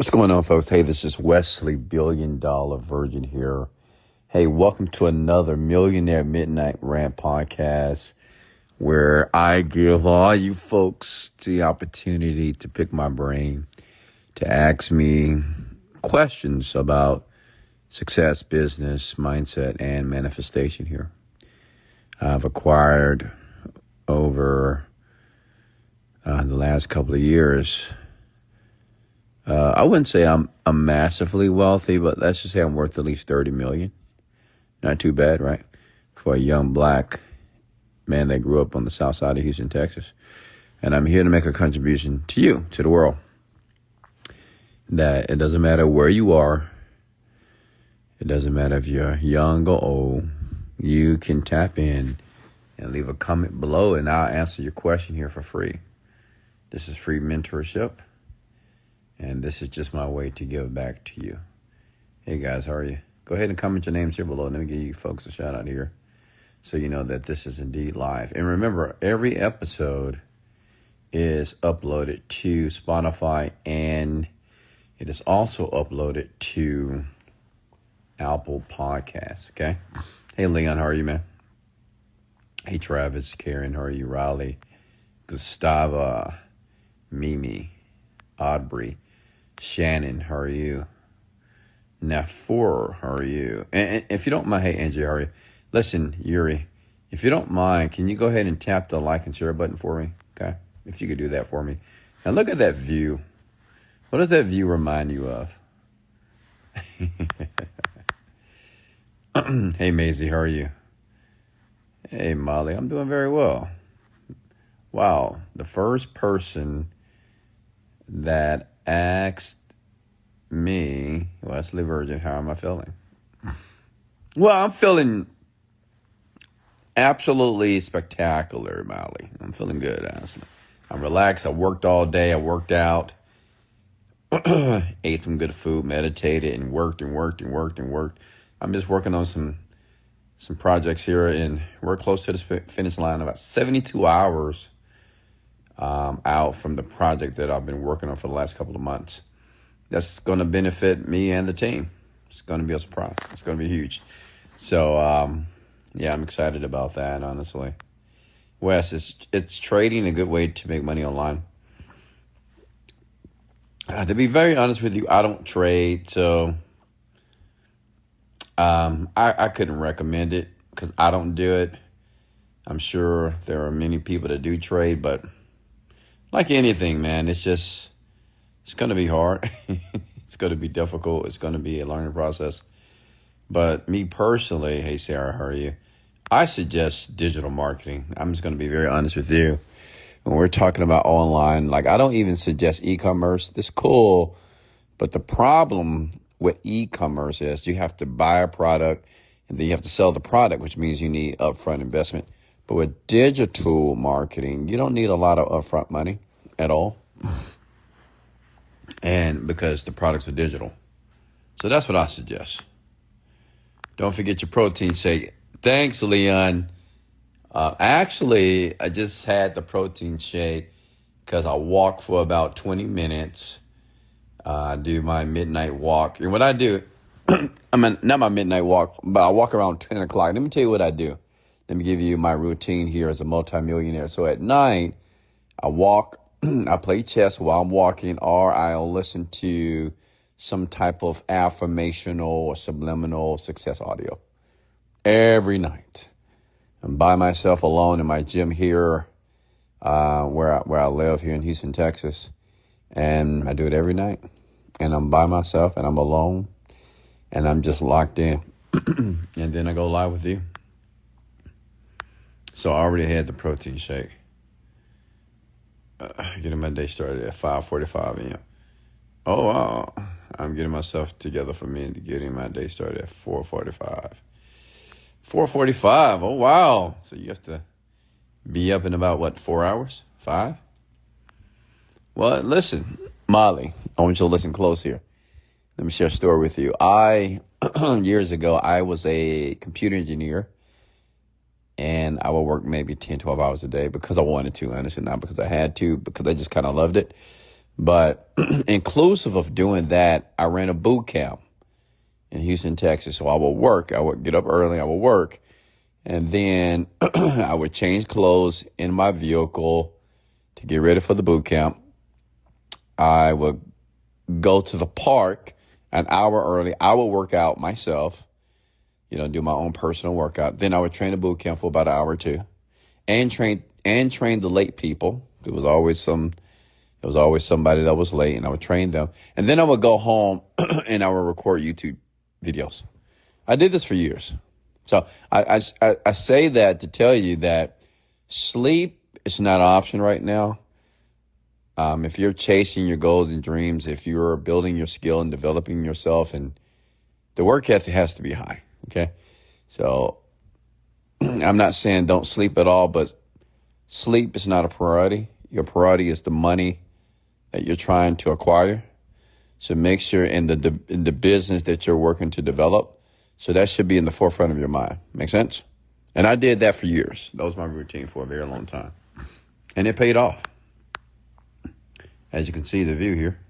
What's going on, folks? Hey, this is Wesley Virgin here. Hey, welcome to another Millionaire Midnight Rant podcast where I give all you folks the opportunity to pick my brain, to ask me questions about success, business, mindset, and manifestation here. I've acquired over the last couple of years. I wouldn't say I'm massively wealthy, but let's just say I'm worth at least $30 million. Not too bad, right? For a young black man that grew up on the south side of Houston, Texas. And I'm here to make a contribution to you, to the world. That it doesn't matter where you are. It doesn't matter if you're young or old. You can tap in and leave a comment below, and I'll answer your question here for free. This is free mentorship. And this is just my way to give back to you. Hey guys, how are you? Go ahead and comment your names here below. Let me give you folks a shout out here so you know that this is indeed live. And remember, every episode is uploaded to Spotify, and it is also uploaded to Apple Podcasts, okay? Hey Leon, how are you, man? Hey Travis, Karen, how are you? Riley, Gustava, Mimi, Audrey, Shannon, how are you? Nafor, how are you? And if you don't mind, hey, Angie, how are you? Listen, Yuri, if you don't mind, can you go ahead and tap the like and share button for me? Okay? If you could do that for me. Now look at that view. What does that view remind you of? Hey, Maisie, how are you? Hey, Molly, I'm doing very well. Wow, the first person that asked me, Wesley Virgin, how am I feeling? Well, I'm feeling absolutely spectacular, Molly. I'm feeling good, honestly. I'm relaxed. I worked all day. I worked out, ate some good food, meditated, and worked. I'm just working on some projects here, and we're close to the finish line. About 72 hours out from the project that I've been working on for the last couple of months. That's going to benefit me and the team. It's going to be a surprise. It's going to be huge. So, yeah, I'm excited about that, honestly. Wes, it's trading a good way to make money online. To be very honest with you, I don't trade, so I couldn't recommend it because I don't do it. I'm sure there are many people that do trade, but like anything, man, it's going to be hard. It's going to be difficult. It's going to be a learning process. But me personally, hey, Sarah, how are you? I suggest digital marketing. I'm just going to be very honest with you. When we're talking about online, like I don't even suggest e-commerce. It's cool. But the problem with e-commerce is you have to buy a product and then you have to sell the product, which means you need upfront investment. But with digital marketing, you don't need a lot of upfront money at all. And because the products are digital. So that's what I suggest. Don't forget your protein shake. Thanks, Leon. Actually, I just had the protein shake because I walk for about 20 minutes. I do my midnight walk. And what I do, not my midnight walk, but I walk around 10 o'clock. Let me tell you what I do. Let me give you my routine here as a multimillionaire. So at night, I walk, I play chess while I'm walking, or I'll listen to some type of affirmational or subliminal success audio every night. I'm by myself alone in my gym here, where I live here in Houston, Texas. And I do it every night. And I'm by myself and I'm alone and I'm just locked in. And then I go live with you. So I already had the protein shake. Getting my day started at 5:45 a.m. Oh, wow. I'm getting myself together for me and getting my day started at 4:45. 4:45. Oh, wow. So you have to be up in about, 4 hours? 5? Well, listen, Molly, I want you to listen close here. Let me share a story with you. Years ago, I was a computer engineer. And I would work maybe 10, 12 hours a day because I wanted to, honestly, not because I had to, because I just kind of loved it. But inclusive of doing that, I ran a boot camp in Houston, Texas. So I would get up early, I would work, and then I would change clothes in my vehicle to get ready for the boot camp. I would go to the park an hour early. I would work out myself, do my own personal workout. Then I would train a boot camp for about an hour or two and train the late people. There was always somebody that was late, and I would train them. And then I would go home and I would record YouTube videos. I did this for years. So I say that to tell you that sleep is not an option right now. If you're chasing your goals and dreams, if you're building your skill and developing yourself, and the work ethic has to be high. Okay. So I'm not saying don't sleep at all, but sleep is not a priority. Your priority is the money that you're trying to acquire. So make sure in the business that you're working to develop. So that should be in the forefront of your mind. Make sense? And I did that for years. That was my routine for a very long time. And it paid off. As you can see the view here.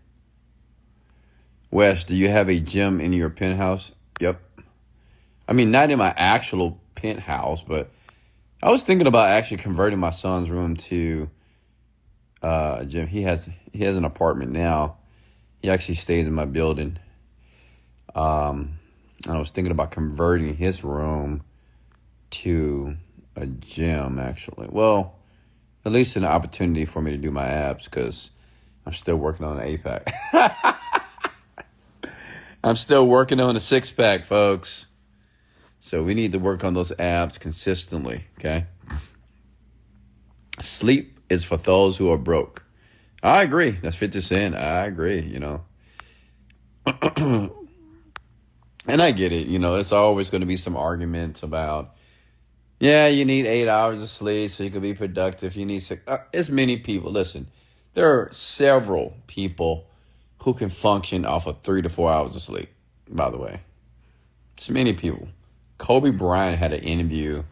Wes, do you have a gym in your penthouse? Yep. I mean, not in my actual penthouse, but I was thinking about actually converting my son's room to a gym. He has an apartment now. He actually stays in my building. And I was thinking about converting his room to a gym, actually. Well, at least an opportunity for me to do my abs, because I'm still working on an 8-pack. I'm still working on a 6-pack, folks. So we need to work on those abs consistently, okay? Sleep is for those who are broke. I agree. That's 50 Cent. I agree, And I get it. It's always going to be some arguments about, you need 8 hours of sleep so you can be productive. You need 6. It's many people. Listen, there are several people who can function off of 3 to 4 hours of sleep, by the way. It's many people. Kobe Bryant had an interview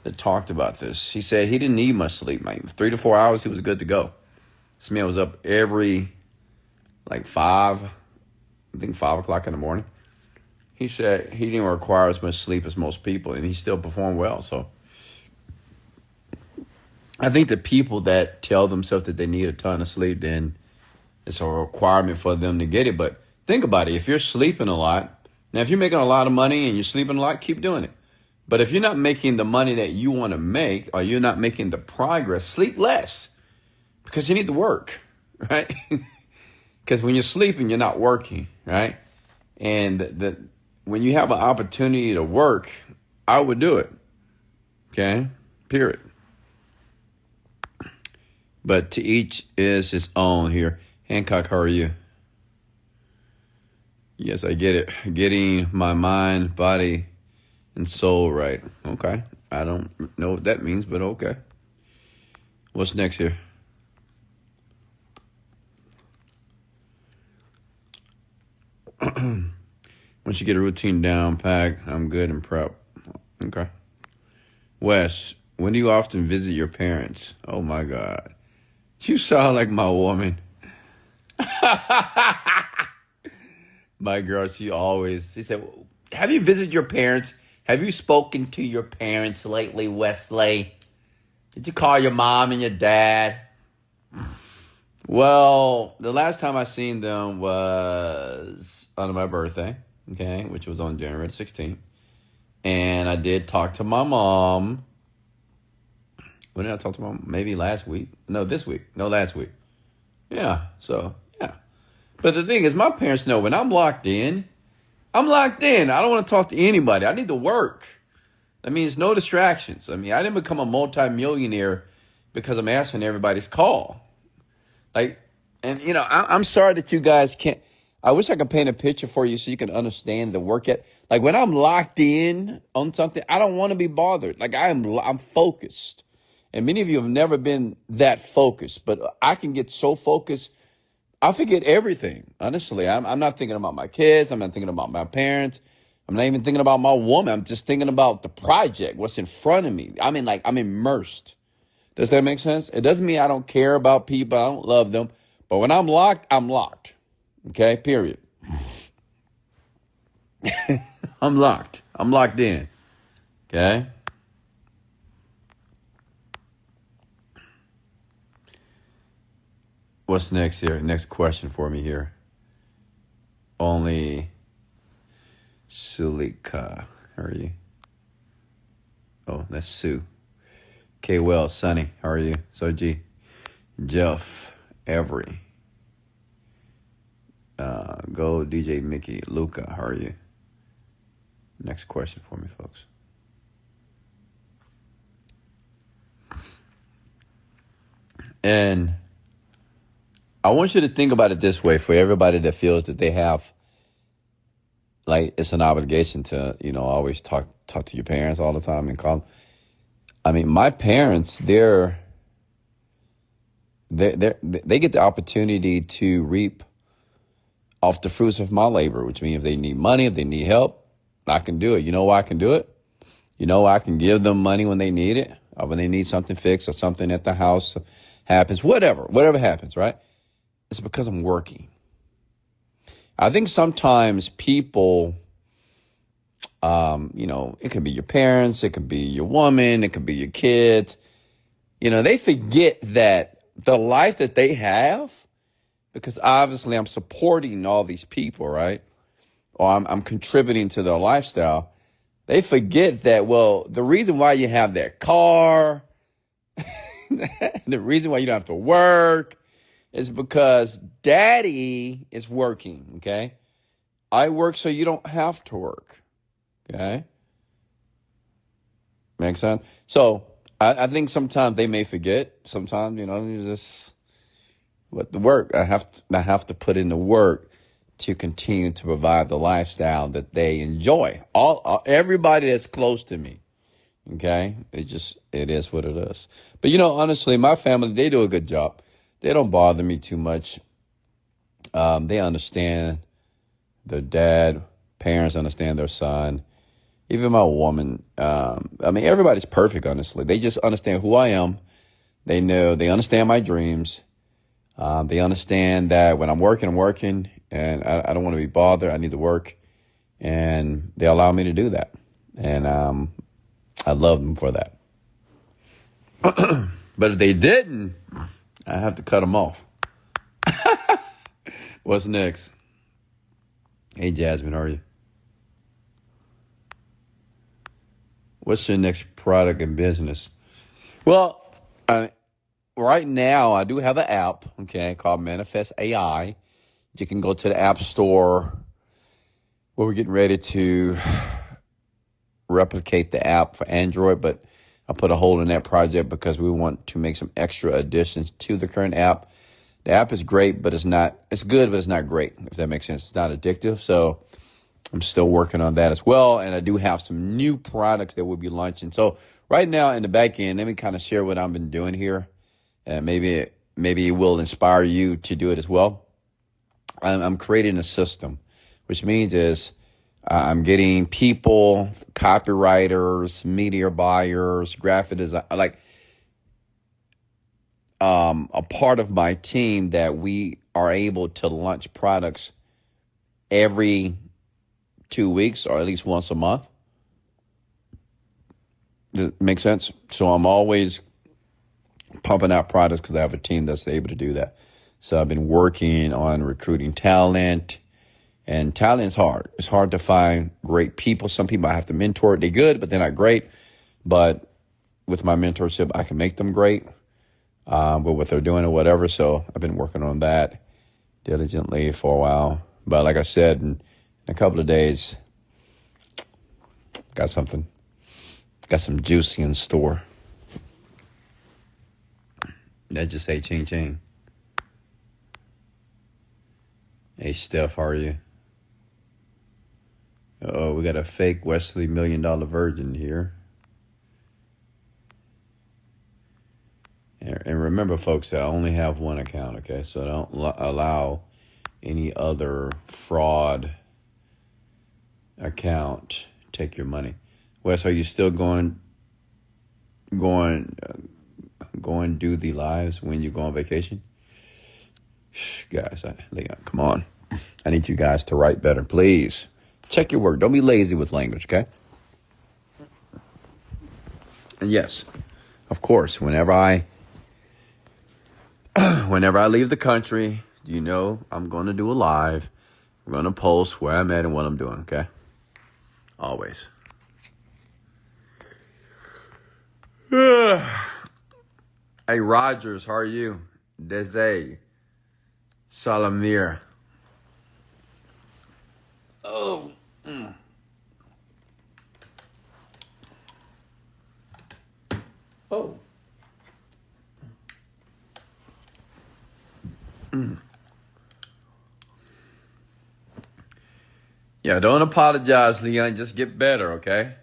that talked about this. He said he didn't need much sleep, man. 3 to 4 hours, he was good to go. This man was up every, 5 o'clock in the morning. He said he didn't require as much sleep as most people, and he still performed well. So I think the people that tell themselves that they need a ton of sleep, then it's a requirement for them to get it. But think about it. If you're sleeping a lot, now if you're making a lot of money and you're sleeping a lot, keep doing it. But if you're not making the money that you want to make, or you're not making the progress, sleep less, because you need to work, right? Because when you're sleeping, you're not working, right? And when you have an opportunity to work, I would do it, okay? Period. But to each is his own here. Hancock, how are you? Yes, I get it. Getting my mind, body, and soul right. Okay. I don't know what that means, but okay. What's next here? Once you get a routine down pat, I'm good and prep. Okay. Wes, when do you often visit your parents? Oh, my God. You sound like my woman. My girl, she said, have you visited your parents? Have you spoken to your parents lately, Wesley? Did you call your mom and your dad? Well, the last time I seen them was on my birthday, okay, which was on January 16th. And I did talk to my mom. When did I talk to my mom? Maybe last week? No, this week. No, last week. Yeah, so, yeah. But the thing is, my parents know when I'm locked in, I'm locked in. I don't want to talk to anybody. I need to work. That means no distractions. I mean, I didn't become a multimillionaire because I'm answering everybody's call. I'm sorry that you guys can't. I wish I could paint a picture for you so you can understand the work at. Like when I'm locked in on something, I don't want to be bothered. Like I'm focused. And many of you have never been that focused, but I can get so focused, I forget everything. Honestly, I'm not thinking about my kids. I'm not thinking about my parents. I'm not even thinking about my woman. I'm just thinking about the project, what's in front of me. I mean, I'm immersed. Does that make sense? It doesn't mean I don't care about people. I don't love them, But when I'm locked, I'm locked. Okay, period. I'm locked. I'm locked in. Okay? What's next here? Next question for me here. Only Sulika. How are you? Oh, that's Sue. K. Well, Sonny. How are you? Soji. Jeff. Every. Go DJ Mickey. Luca. How are you? Next question for me, folks. And I want you to think about it this way for everybody that feels that they have, like, it's an obligation to, always talk to your parents all the time and call them. I mean, my parents, they get the opportunity to reap off the fruits of my labor, which means if they need money, if they need help, I can do it. You know why I can do it? I can give them money when they need it, or when they need something fixed or something at the house happens, whatever happens, right? It's because I'm working. I think sometimes people, it could be your parents, it could be your woman, it could be your kids. They forget that the life that they have, because obviously I'm supporting all these people, right? Or I'm contributing to their lifestyle. They forget that, well, the reason why you have that car, the reason why you don't have to work is because daddy is working, okay? I work so you don't have to work, okay? Makes sense? So I think sometimes they may forget. Sometimes, you just, but the work, I have to put in the work to continue to provide the lifestyle that they enjoy. Everybody that's close to me, okay? It is what it is. But, honestly, my family, they do a good job. They don't bother me too much. They understand their dad. Parents understand their son. Even my woman. Everybody's perfect, honestly. They just understand who I am. They understand my dreams. They understand that when I'm working, and I don't want to be bothered. I need to work. And they allow me to do that. And I love them for that. But if they didn't, I have to cut them off. What's next? Hey, Jasmine, how are you? What's your next product and business? Well, right now I do have an app, okay, called Manifest AI. You can go to the App Store where we're getting ready to replicate the app for Android, but I put a hold on that project because we want to make some extra additions to the current app. The app is great, but it's good, but it's not great, if that makes sense. It's not addictive, so I'm still working on that as well, and I do have some new products that we'll be launching. So right now in the back end, let me kind of share what I've been doing here, and maybe it will inspire you to do it as well. I'm creating a system, which means I'm getting people, copywriters, media buyers, graphic design, a part of my team that we are able to launch products every 2 weeks or at least once a month. Does it make sense? So I'm always pumping out products because I have a team that's able to do that. So I've been working on recruiting talent, and talent's hard. It's hard to find great people. Some people I have to mentor. They're good, but they're not great. But with my mentorship, I can make them great with what they're doing or whatever. So I've been working on that diligently for a while. But like I said, in a couple of days, got some juicy in store. That just say ching ching. Hey, Steph, how are you? Oh, we got a fake Wesley $1 Million Virgin here. And remember, folks, I only have one account, okay? So don't allow any other fraud account take your money. Wes, are you still going do the lives when you go on vacation? Guys, Leon, come on. I need you guys to write better, please. Check your work. Don't be lazy with language, okay? And yes, of course, whenever I leave the country, you know I'm going to do a live. I'm going to post where I'm at and what I'm doing, okay? Always. Hey, Rogers, how are you? Dese, Salamir. Oh. Oh. Yeah, don't apologize, Leon. Just get better, okay?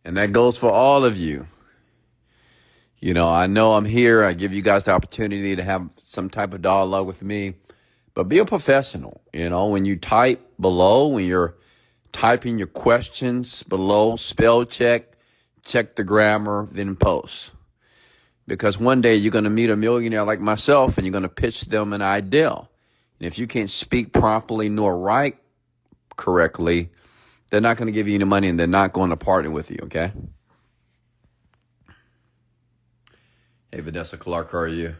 And that goes for all of you. You know I'm here. I give you guys the opportunity to have some type of dialogue with me. But be a professional. When you type below, when you're typing your questions below, spell check the grammar, then post. Because one day you're going to meet a millionaire like myself and you're going to pitch them an ideal. And if you can't speak properly nor write correctly, they're not going to give you any money and they're not going to partner with you, okay? Hey, Vanessa Clark, how are you?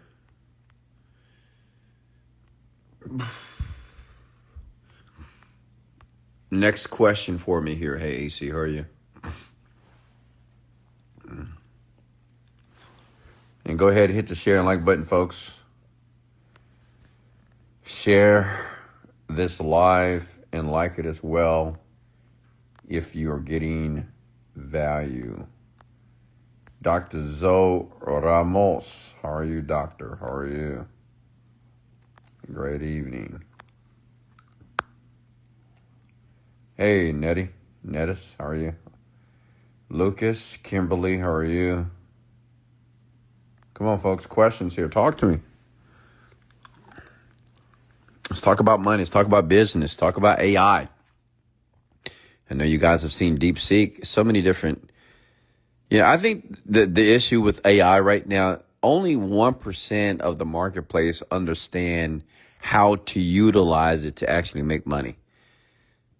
Next question for me here. Hey, AC, how are you? And go ahead and hit the share and like button, folks. Share this live and like it as well if you're getting value. Dr. Zoe Ramos, how are you, doctor? How are you? Great evening. Hey, Nettis, how are you? Lucas, Kimberly, how are you? Come on, folks, questions here. Talk to me. Let's talk about money. Let's talk about business. Talk about AI. I know you guys have seen DeepSeek. So many different. I think the issue with AI right now, only 1% of the marketplace understand how to utilize it to actually make money.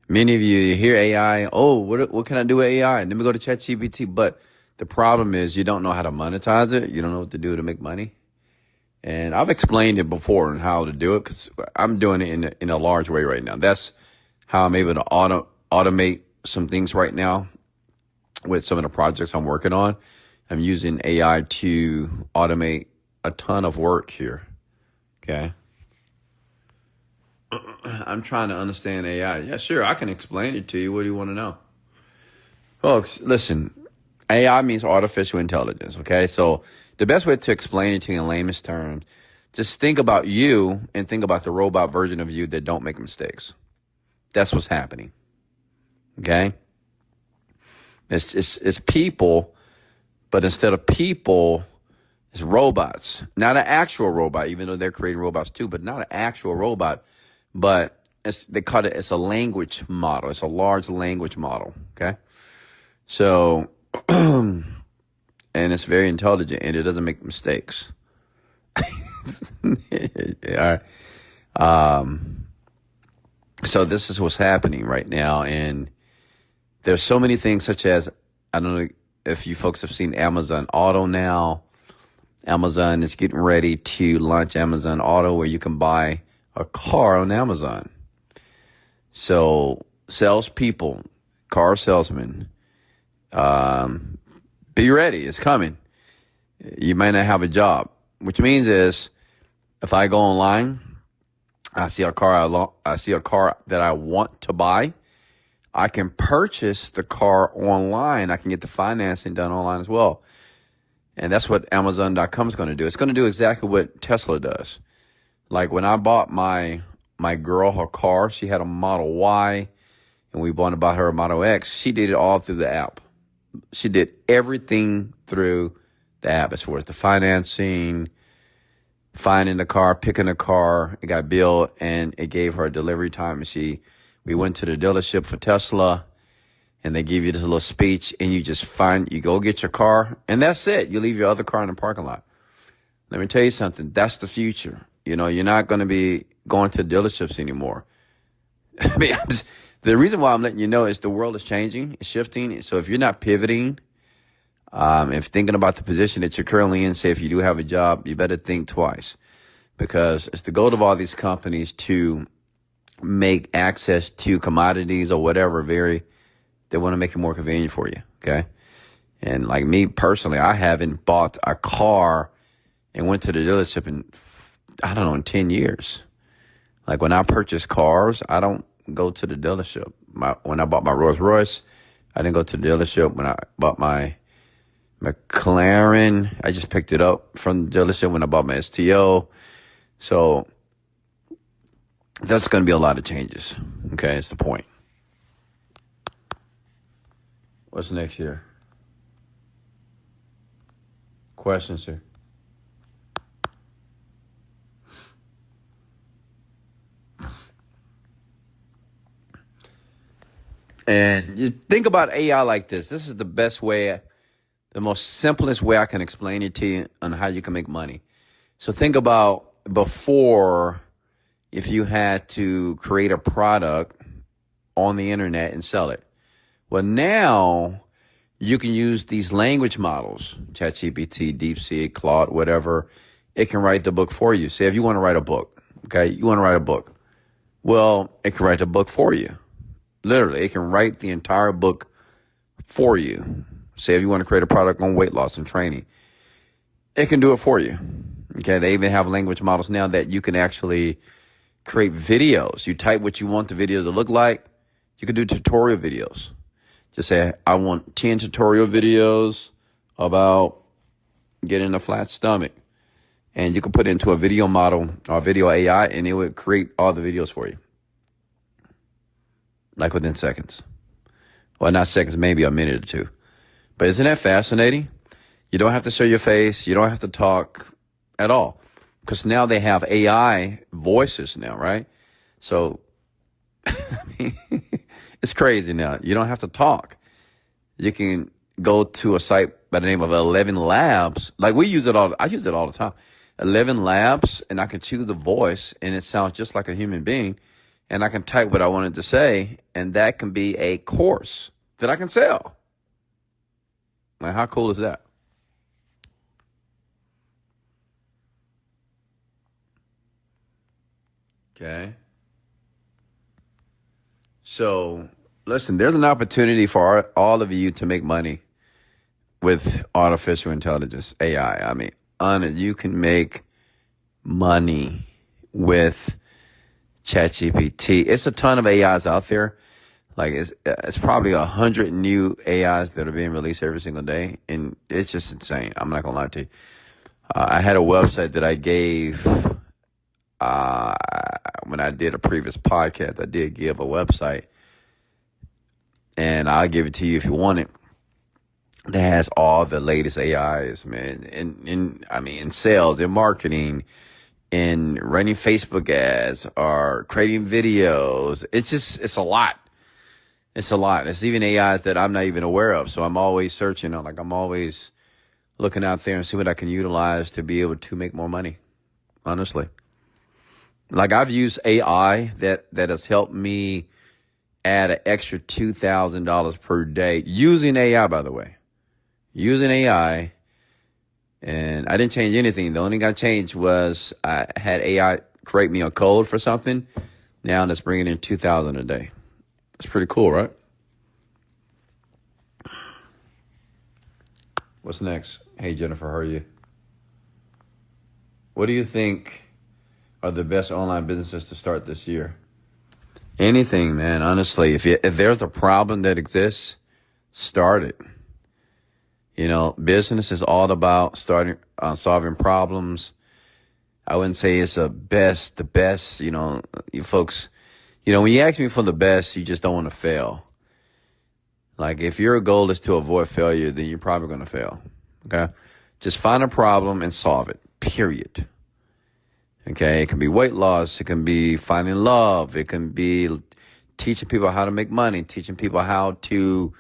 Many of you hear AI, oh, what can I do with AI? And then we go to ChatGPT. But the problem is you don't know how to monetize it. You don't know what to do to make money. And I've explained it before on how to do it because I'm doing it in a large way right now. That's how I'm able to automate some things right now with some of the projects I'm working on. I'm using AI to automate a ton of work here. Okay. I'm trying to understand AI. Yeah, sure. I can explain it to you. What do you want to know? Folks, listen, AI means artificial intelligence. Okay. So the best way to explain it to you in layman's terms, just think about you and think about the robot version of you that don't make mistakes. That's what's happening. Okay. It's people, but instead of people, it's robots. Not an actual robot, even though they're creating robots too, but not an actual robot. But they call it's a language model. It's a large language model. Okay. So, and it's very intelligent and it doesn't make mistakes. All right. So this is what's happening right now. And there's so many things such as, I don't know if you folks have seen Amazon Auto now. Amazon is getting ready to launch Amazon Auto where you can buy a car on Amazon. So salespeople, car salesmen, be ready. It's coming. You might not have a job, which means is if I go online, I see a car that I want to buy. I can purchase the car online. I can get the financing done online as well. And that's what Amazon.com is going to do. It's going to do exactly what Tesla does. Like when I bought my girl her car, she had a Model Y, and we bought her a Model X. She did it all through the app. She did everything through the app as far as the financing, finding the car, picking the car. It got billed, and it gave her a delivery time. And we went to the dealership for Tesla, and they give you this little speech, and you go get your car, and that's it. You leave your other car in the parking lot. Let me tell you something. That's the future. You're not going to be going to dealerships anymore. I mean, the reason why I'm letting you know is the world is changing, it's shifting. So if you're not pivoting, if thinking about the position that you're currently in, say if you do have a job, you better think twice, because it's the goal of all these companies to make access to commodities or whatever they want to make it more convenient for you. Okay. And like me personally, I haven't bought a car and went to the dealership in 10 years. Like when I purchase cars, I don't go to the dealership. When I bought my Rolls Royce, I didn't go to the dealership. When I bought my McLaren, I just picked it up from the dealership. When I bought my STO. So that's going to be a lot of changes. Okay, it's the point. What's next here? Questions here? And you think about AI like this. This is the best way, the most simplest way I can explain it to you on how you can make money. So think about before, if you had to create a product on the internet and sell it. Well, now you can use these language models, ChatGPT, DeepSeek, Claude, whatever. It can write the book for you. Say if you want to write a book, okay, you want to write a book. Well, it can write the book for you. Literally, it can write the entire book for you. Say if you want to create a product on weight loss and training, it can do it for you. Okay, they even have language models now that you can actually create videos. You type what you want the video to look like. You can do tutorial videos. Just say, I want 10 tutorial videos about getting a flat stomach. And you can put it into a video model or video AI, and it would create all the videos for you. Like within seconds. Well, not seconds, maybe a minute or two. But isn't that fascinating? You don't have to show your face. You don't have to talk at all. Because now they have AI voices now, right? So, I mean, it's crazy now. You don't have to talk. You can go to a site by the name of 11 Labs. Like I use it all the time. 11 Labs, and I can choose the voice, and it sounds just like a human being. And I can type what I wanted to say, and that can be a course that I can sell. Like, how cool is that? Okay. So, listen, there's an opportunity for all of you to make money with artificial intelligence, AI. I mean, you can make money with ChatGPT. It's a ton of AIs out there. Like it's probably 100 new AIs that are being released every single day, and it's just insane. I'm not gonna lie to you. I had a website that I gave when I did a previous podcast. I did give a website, and I'll give it to you if you want it. That has all the latest AIs, man. In sales, in marketing, in running Facebook ads, or creating videos. It's a lot. It's a lot. It's even AIs that I'm not even aware of. So I'm always searching. I'm always looking out there and see what I can utilize to be able to make more money. Honestly. Like I've used AI that has helped me add an extra $2,000 per day using AI, by the way. Using AI, and I didn't change anything. The only thing I changed was I had AI create me a code for something. Now that's bringing in $2,000 a day. That's pretty cool, right? What's next? Hey, Jennifer, how are you? What do you think are the best online businesses to start this year? Anything, man. Honestly, if there's a problem that exists, start it. Business is all about solving problems. I wouldn't say it's the best, you folks, when you ask me for the best, you just don't want to fail. Like if your goal is to avoid failure, then you're probably going to fail. Okay. Just find a problem and solve it, period. Okay. It can be weight loss. It can be finding love. It can be teaching people how to make money, teaching people how to,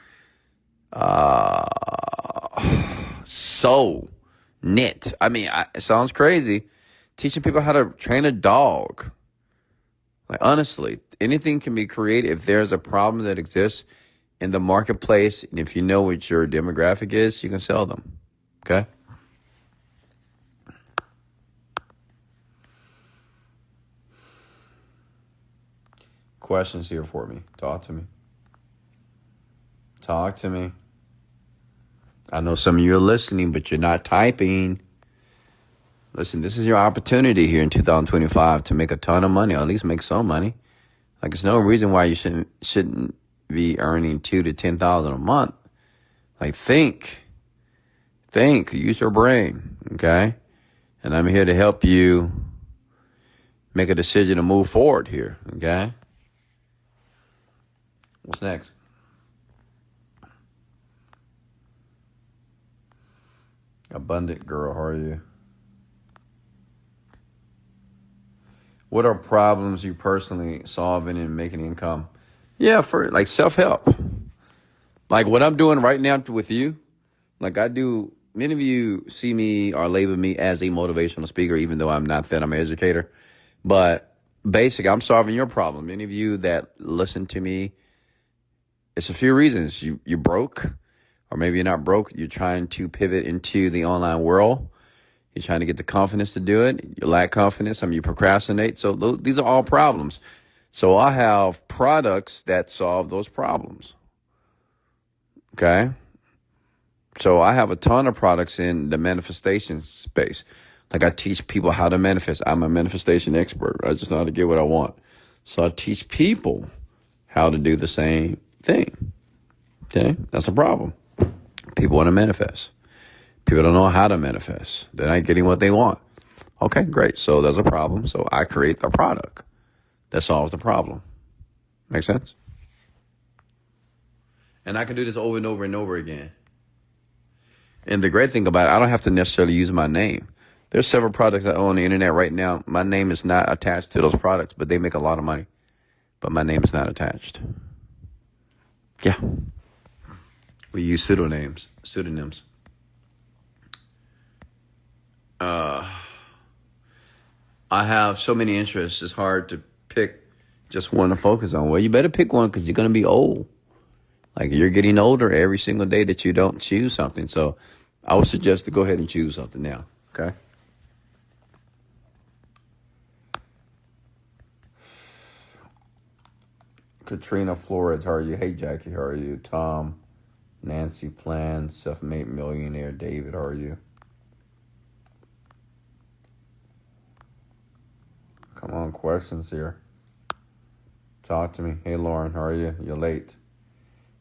sew, knit. I mean, it sounds crazy teaching people how to train a dog. Like, honestly, anything can be created if there's a problem that exists in the marketplace, and if you know what your demographic is, you can sell them. Okay? Questions here for me. Talk to me. Talk to me. I know some of you are listening, but you're not typing. Listen, this is your opportunity here in 2025 to make a ton of money, or at least make some money. Like, there's no reason why you shouldn't be earning $2,000 to $10,000 a month. Like, think, use your brain, okay? And I'm here to help you make a decision to move forward here, okay? What's next? Abundant girl, how are you? What are problems you personally solving and making income? Yeah, for like self-help. Like what I'm doing right now with you, like I do, many of you see me or label me as a motivational speaker, even though I'm not that, I'm an educator. But basically, I'm solving your problem. Many of you that listen to me, it's a few reasons. You broke, or maybe you're not broke. You're trying to pivot into the online world. You're trying to get the confidence to do it. You lack confidence. Some of you procrastinate. So these are all problems. So I have products that solve those problems. Okay? So I have a ton of products in the manifestation space. Like I teach people how to manifest. I'm a manifestation expert. I just know how to get what I want. So I teach people how to do the same thing. Okay? That's a problem. People want to manifest. People don't know how to manifest. They're not getting what they want. Okay, great. So there's a problem. So I create a product that solves the problem. Make sense? And I can do this over and over and over again. And the great thing about it, I don't have to necessarily use my name. There's several products I own on the internet right now. My name is not attached to those products, but they make a lot of money. But my name is not attached. Yeah. We use pseudonyms. I have so many interests, it's hard to pick just one to focus on. Well, you better pick one because you're going to be old. Like you're getting older every single day that you don't choose something. So I would suggest to go ahead and choose something now. Okay? Katrina Flores, how are you? Hey, Jackie, how are you? Tom, Nancy Plan, Self-Made Millionaire. David, how are you? Come on, questions here. Talk to me. Hey, Lauren, how are you? You're late.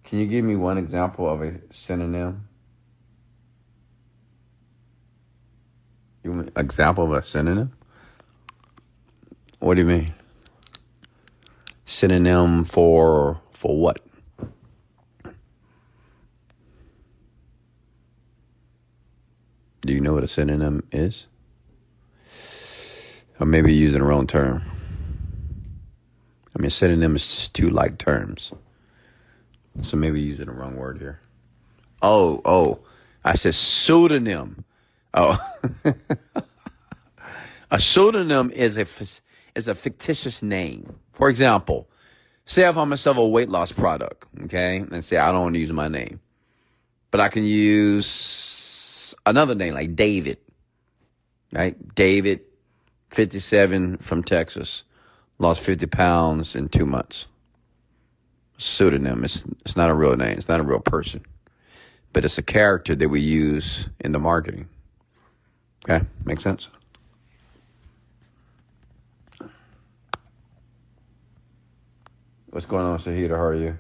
Can you give me one example of a synonym? You want an example of a synonym? What do you mean? Synonym for what? Do you know what a synonym is? Or maybe using the wrong term. I mean, synonym is just two like terms. So maybe using the wrong word here. Oh, I said pseudonym. Oh. A pseudonym is a fictitious name. For example, say I find myself a weight loss product, okay? And say I don't want to use my name. But I can use another name like David. Right? David, 57 from Texas. Lost 50 pounds in 2 months. Pseudonym. It's not a real name. It's not a real person. But it's a character that we use in the marketing. Okay? Make sense? What's going on, Shahida? How are you?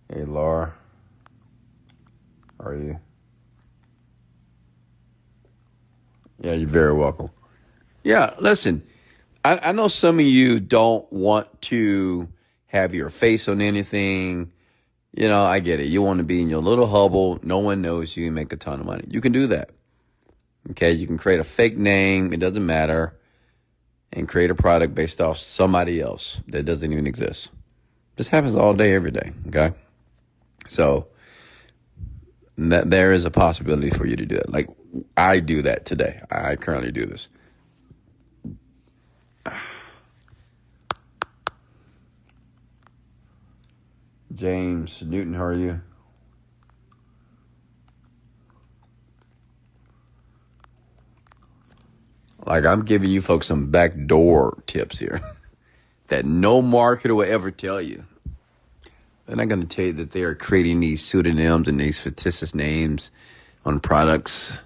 Hey, Laura. How are you? Yeah, you're very welcome. Yeah, listen, I know some of you don't want to have your face on anything. You know, I get it. You want to be in your little bubble. No one knows you and make a ton of money. You can do that. Okay, you can create a fake name. It doesn't matter. And create a product based off somebody else that doesn't even exist. This happens all day, every day. Okay? So That there is a possibility for you to do it. Like I do that today. I currently do this. James Newton, how are you? Like I'm giving you folks some backdoor tips here that no marketer will ever tell you. They're not going to tell you that they are creating these pseudonyms and these fictitious names on products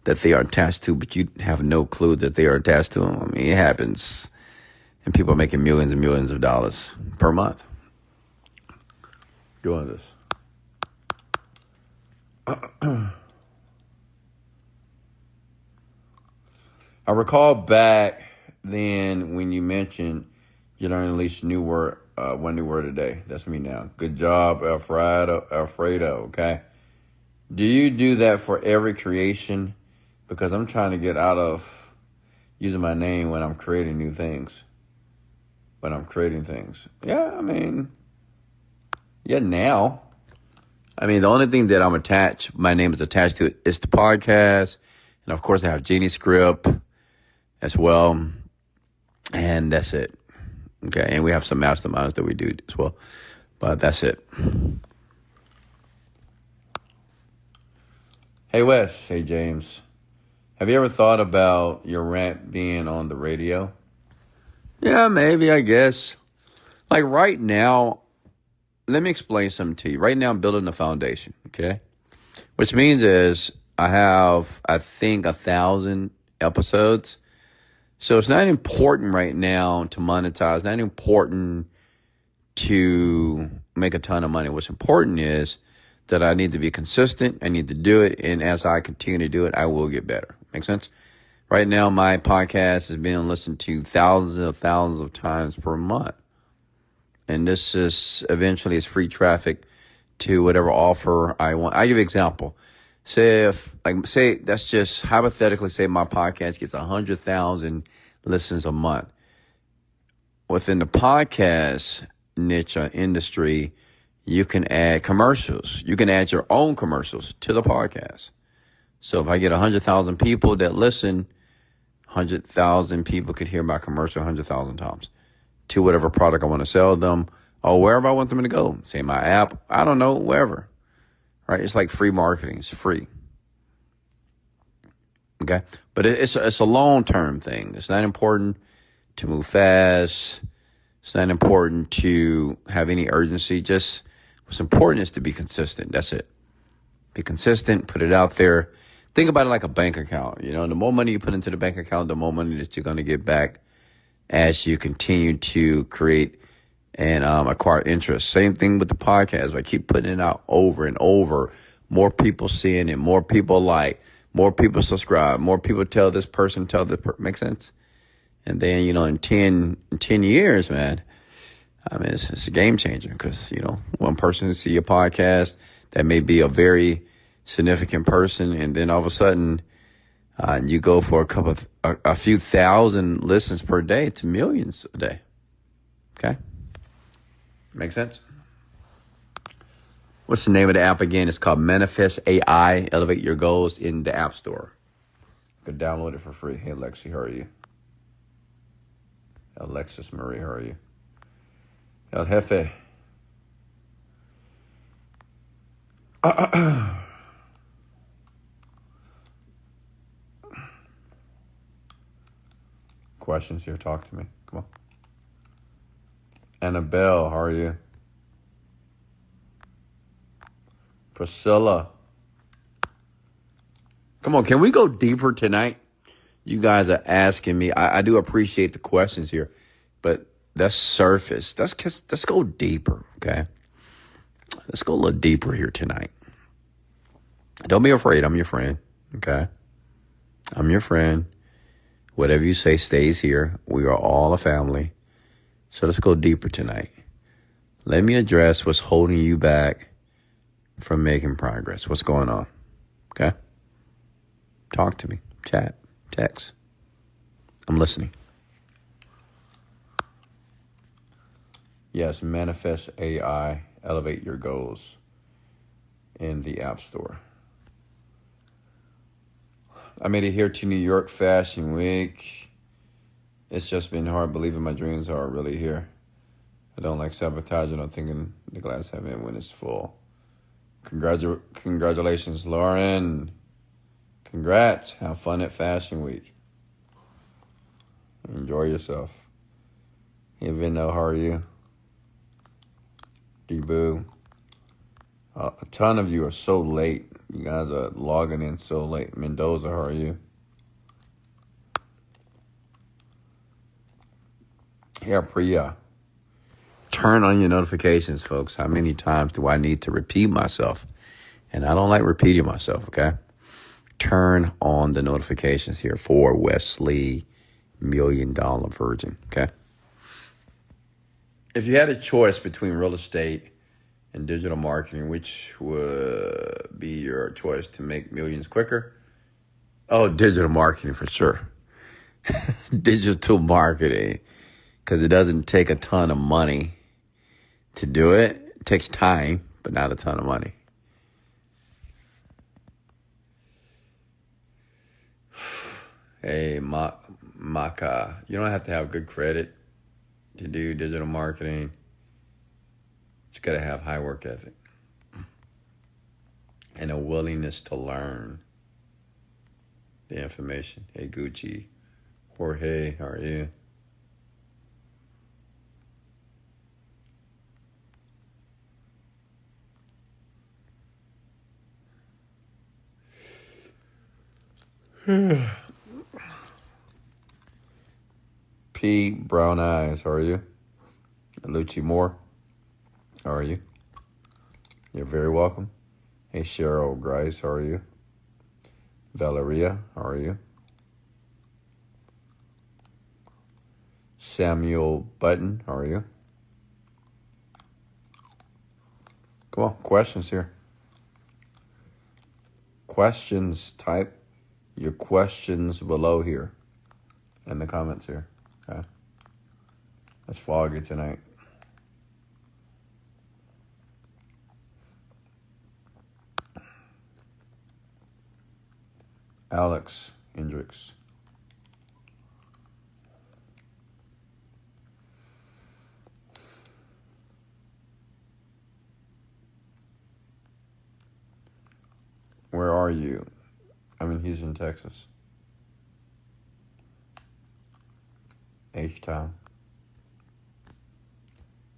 that they are attached to, but you have no clue that they are attached to them. I mean, it happens. And people are making millions and millions of dollars per month doing this. I recall back then when you mentioned you learn at least one new word a day. That's me now. Good job, Alfredo, okay? Do you do that for every creation? Because I'm trying to get out of using my name when I'm creating new things. Yeah, I mean, yeah, now. I mean, the only thing that my name is attached to is the podcast. And of course I have Genie Script as well. And that's it. Okay. And we have some masterminds that we do as well. But that's it. Hey, Wes. Hey, James. Have you ever thought about your rant being on the radio? Yeah, maybe, I guess. Like right now, let me explain something to you. Right now, I'm building a foundation, okay? Which means is I have, I think, 1,000 episodes. So it's not important right now to monetize, not important to make a ton of money. What's important is that I need to be consistent. I need to do it. And as I continue to do it, I will get better. Make sense? Right now, my podcast is being listened to thousands of times per month. And this is eventually is free traffic to whatever offer I want. I give you an example. Say that's just hypothetically say my podcast gets 100,000 listens a month. Within the podcast niche or industry, you can add commercials. You can add your own commercials to the podcast. So if I get 100,000 people that listen, 100,000 people could hear my commercial 100,000 times to whatever product I want to sell them or wherever I want them to go. Say my app, I don't know, wherever. Right? It's like free marketing. It's free. Okay? But it's a long-term thing. It's not important to move fast. It's not important to have any urgency. Just what's important is to be consistent. That's it. Be consistent. Put it out there. Think about it like a bank account. You know, the more money you put into the bank account, the more money that you're going to get back as you continue to create and acquire interest. Same thing with the podcast. I keep putting it out over and over. More people seeing it. More people like. More people subscribe. More people tell this person. Make sense? And then, you know, in 10 years, man, I mean, it's a game changer because, you know, one person see your podcast that may be a very significant person. And then all of a sudden, you go for a few thousand listens per day to millions a day. Okay? Make sense? What's the name of the app again? It's called Manifest AI. Elevate your goals in the App Store. You can download it for free. Hey, Lexi, how are you? Alexis Marie, how are you? El Jefe. Questions here? Talk to me. Come on. Annabelle, how are you? Priscilla. Come on, can we go deeper tonight? You guys are asking me. I do appreciate the questions here, but that's surface. Let's go deeper, okay? Let's go a little deeper here tonight. Don't be afraid. I'm your friend, okay? I'm your friend. Whatever you say stays here. We are all a family. So let's go deeper tonight. Let me address what's holding you back from making progress. What's going on? Okay? Talk to me. Chat. Text. I'm listening. Yes, Manifest AI. Elevate your goals. in the App Store. I made it here to New York Fashion Week. It's just been hard believing my dreams are really here. I don't like sabotaging or thinking the glass half empty when it's full. Congratulations, Lauren. Congrats. Have fun at Fashion Week. Enjoy yourself. Hey, Vino, how are you? D-Boo. A ton of you are so late. You guys are logging in so late. Mendoza, how are you? Yeah, Priya. Turn on your notifications, folks. How many times do I need to repeat myself? And I don't like repeating myself, okay? Turn on the notifications here for Wesley Millionaire Virgin, okay? If you had a choice between real estate and digital marketing, which would be your choice to make millions quicker? Oh, digital marketing for sure. Digital marketing, because it doesn't take a ton of money to do it. It takes time, but not a ton of money. Hey, Maka, you don't have to have good credit to do digital marketing. It's got to have high work ethic and a willingness to learn the information. Hey, Gucci. Jorge, how are you? P. Brown Eyes, how are you? Lucci Moore, how are you? You're very welcome. Hey, Cheryl Grice, how are you? Valeria, how are you? Samuel Button, how are you? Come on, questions here. Questions, type your questions below here in the comments here. Okay. It's foggy tonight. Alex Hendricks. Where are you? I'm in Houston, Texas. H-Town.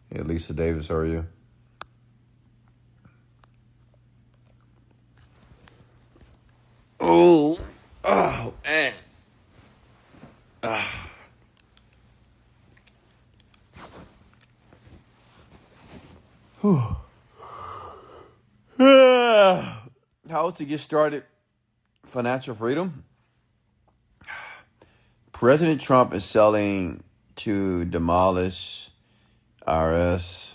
Hey, Lisa Davis, how are you? Oh, man. How to get started? Financial freedom. President Trump is selling to demolish IRS.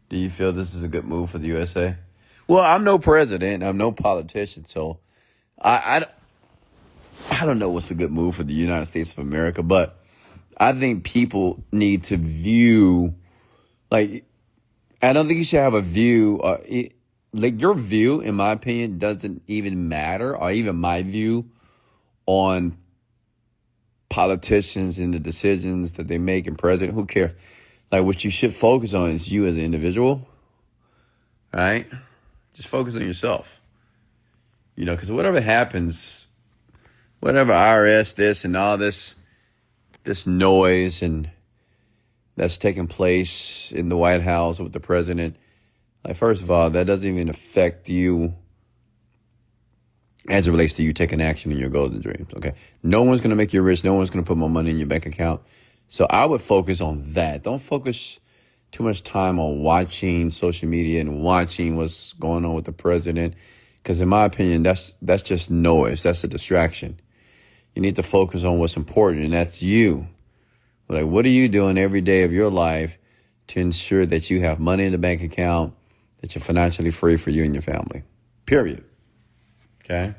Do you feel this is a good move for the USA? Well, I'm no president. I'm no politician, so I don't know what's a good move for the United States of America, but I think people need to view, like, I don't think you should have a view, like your view, in my opinion, doesn't even matter, or even my view on politicians and the decisions that they make and president. Who cares? Like, what you should focus on is you as an individual, right? Just focus on yourself, because whatever happens, whatever IRS, this and all this noise and that's taking place in the White House with the president, like, first of all, that doesn't even affect you as it relates to you taking action in your goals and dreams, okay? No one's going to make you rich. No one's going to put more money in your bank account. So I would focus on that. Don't focus too much time on watching social media and watching what's going on with the president, because in my opinion, that's just noise. That's a distraction. You need to focus on what's important, and that's you. Like, what are you doing every day of your life to ensure that you have money in the bank account, that you're financially free for you and your family? Period. Okay?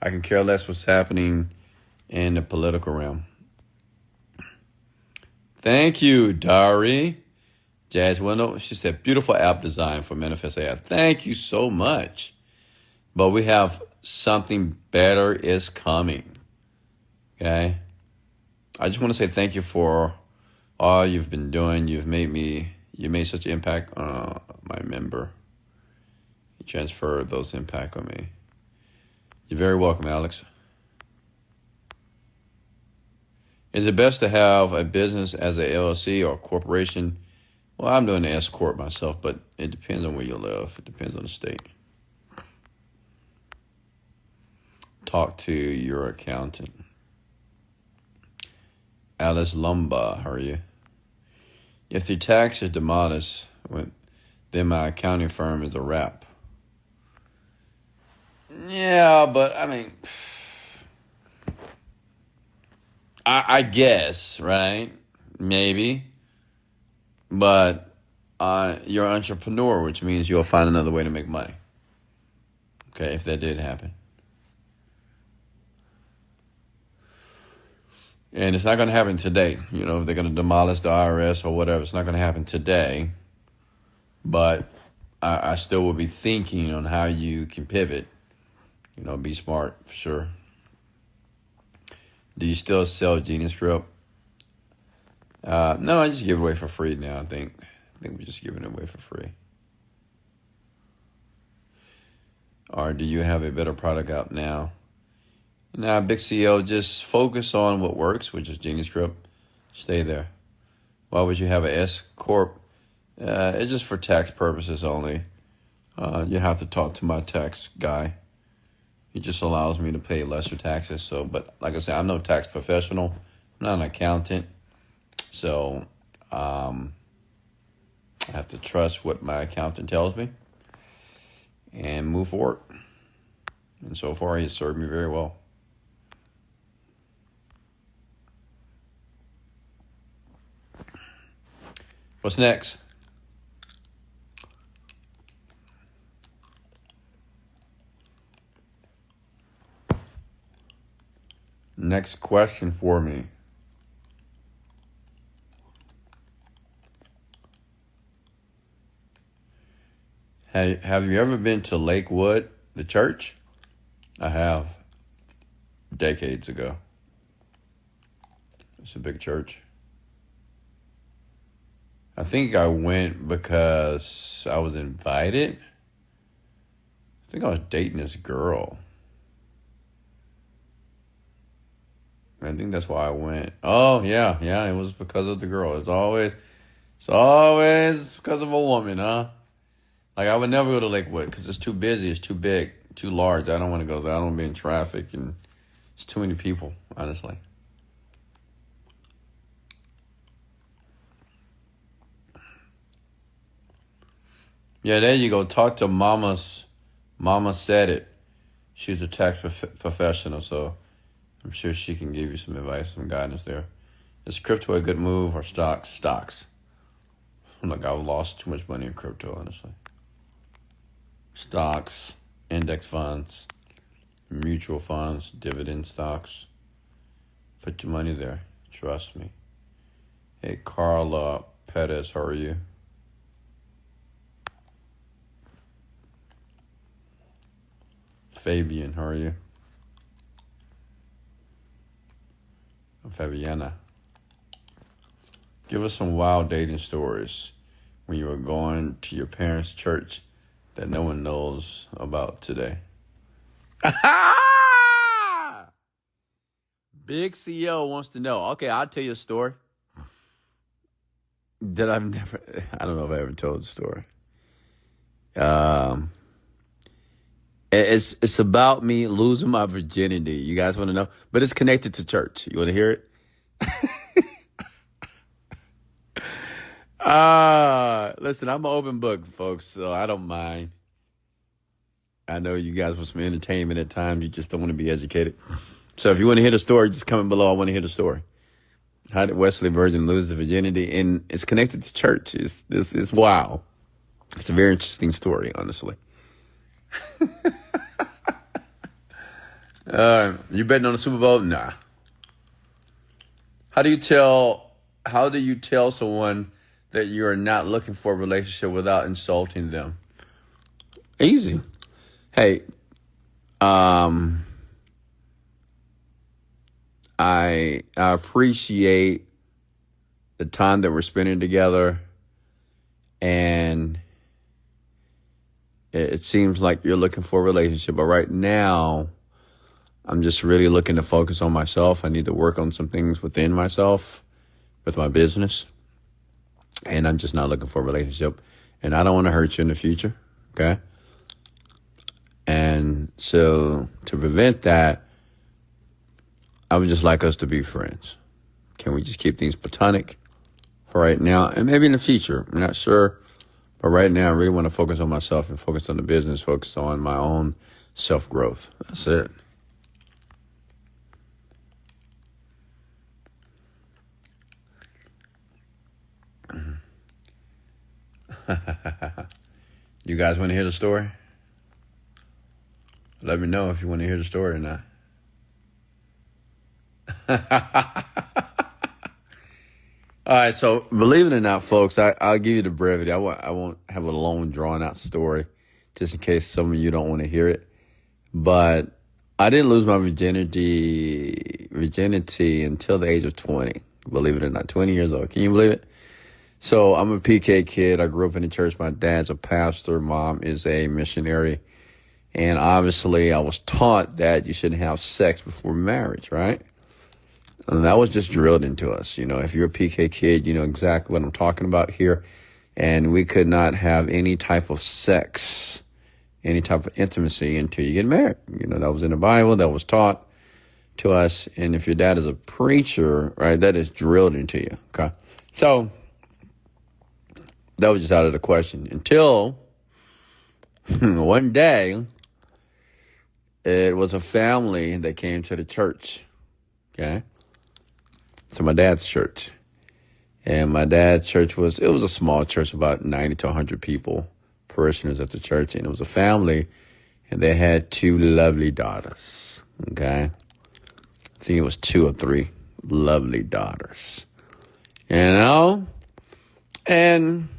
I can care less what's happening in the political realm. Thank you, Dari. Jazz Window, she said, beautiful app design for Manifest AI. Thank you so much. But we have something better is coming. Okay? I just want to say thank you for all you've been doing. You made such an impact on my member. You transferred those impact on me. You're very welcome, Alex. Is it best to have a business as a LLC or a corporation? Well, I'm doing the S Corp myself, but it depends on where you live. It depends on the state. Talk to your accountant. Alice Lumba, how are you? If the tax is demolished, then my accounting firm is a wrap. Yeah, but I mean, I guess, right? Maybe. But you're an entrepreneur, which means you'll find another way to make money. Okay, if that did happen. And it's not going to happen today. You know, they're going to demolish the IRS or whatever. It's not going to happen today. But I still will be thinking on how you can pivot. You know, be smart, for sure. Do you still sell Genius Script? No, I just give it away for free now. I think we're just giving it away for free. Or do you have a better product out now? Nah, Big CEO, just focus on what works, which is Genius Script. Stay there. Why would you have an S Corp? It's just for tax purposes only. You have to talk to my tax guy. He just allows me to pay lesser taxes. So, but like I said, I'm no tax professional. I'm not an accountant. So, I have to trust what my accountant tells me and move forward. And so far, he's served me very well. What's next? Next question for me. Have you ever been to Lakewood, the church? I have. Decades ago. It's a big church. I think I went because I was invited. I think I was dating this girl. I think that's why I went. Oh, yeah, it was because of the girl. It's always because of a woman, huh? Like, I would never go to Lakewood because it's too busy, it's too big, too large. I don't want to go there. I don't want to be in traffic, and it's too many people, honestly. Yeah, there you go. Talk to Mama's. Mama said it. She's a tax professional, so I'm sure she can give you some advice, some guidance there. Is crypto a good move or stocks? Stocks. Like, I've lost too much money in crypto, honestly. Stocks, index funds, mutual funds, dividend stocks. Put your money there. Trust me. Hey, Carla Pettis, how are you? Fabian, how are you? Fabiana. Give us some wild dating stories when you were going to your parents' church that no one knows about today. Big CEO wants to know. Okay, I'll tell you a story that I don't know if I ever told the story. It's about me losing my virginity. You guys want to know? But it's connected to church. You want to hear it? Listen, I'm an open book, folks, so I don't mind. I know you guys want some entertainment at times. You just don't want to be educated. So if you want to hear the story, just comment below. I want to hear the story. How did Wesley Virgin lose the virginity? And it's connected to church. It's wow. It's a very interesting story, honestly. You betting on the Super Bowl? Nah. How do you tell someone that you are not looking for a relationship without insulting them? Easy. Hey, I appreciate the time that we're spending together, and it seems like you're looking for a relationship, but right now I'm just really looking to focus on myself. I need to work on some things within myself with my business, and I'm just not looking for a relationship, and I don't want to hurt you in the future. Okay. And so to prevent that, I would just like us to be friends. Can we just keep things platonic for right now? And maybe in the future, I'm not sure. But right now, I really want to focus on myself and focus on the business, focus on my own self-growth. That's it. You guys want to hear the story? Let me know if you want to hear the story or not. All right, so believe it or not, folks, I'll give you the brevity. I won't have a long, drawn-out story, just in case some of you don't want to hear it. But I didn't lose my virginity until the age of 20. Believe it or not, 20 years old. Can you believe it? So I'm a PK kid. I grew up in the church. My dad's a pastor. Mom is a missionary. And obviously, I was taught that you shouldn't have sex before marriage, right? And that was just drilled into us. You know, if you're a PK kid, you know exactly what I'm talking about here. And we could not have any type of sex, any type of intimacy until you get married. You know, that was in the Bible. That was taught to us. And if your dad is a preacher, right, that is drilled into you. Okay. So that was just out of the question until one day it was a family that came to the church. Okay. To my dad's church. And my dad's church was a small church, about 90 to 100 people, parishioners at the church. And it was a family, and they had two lovely daughters. Okay. I think it was 2 or 3 lovely daughters. You know? And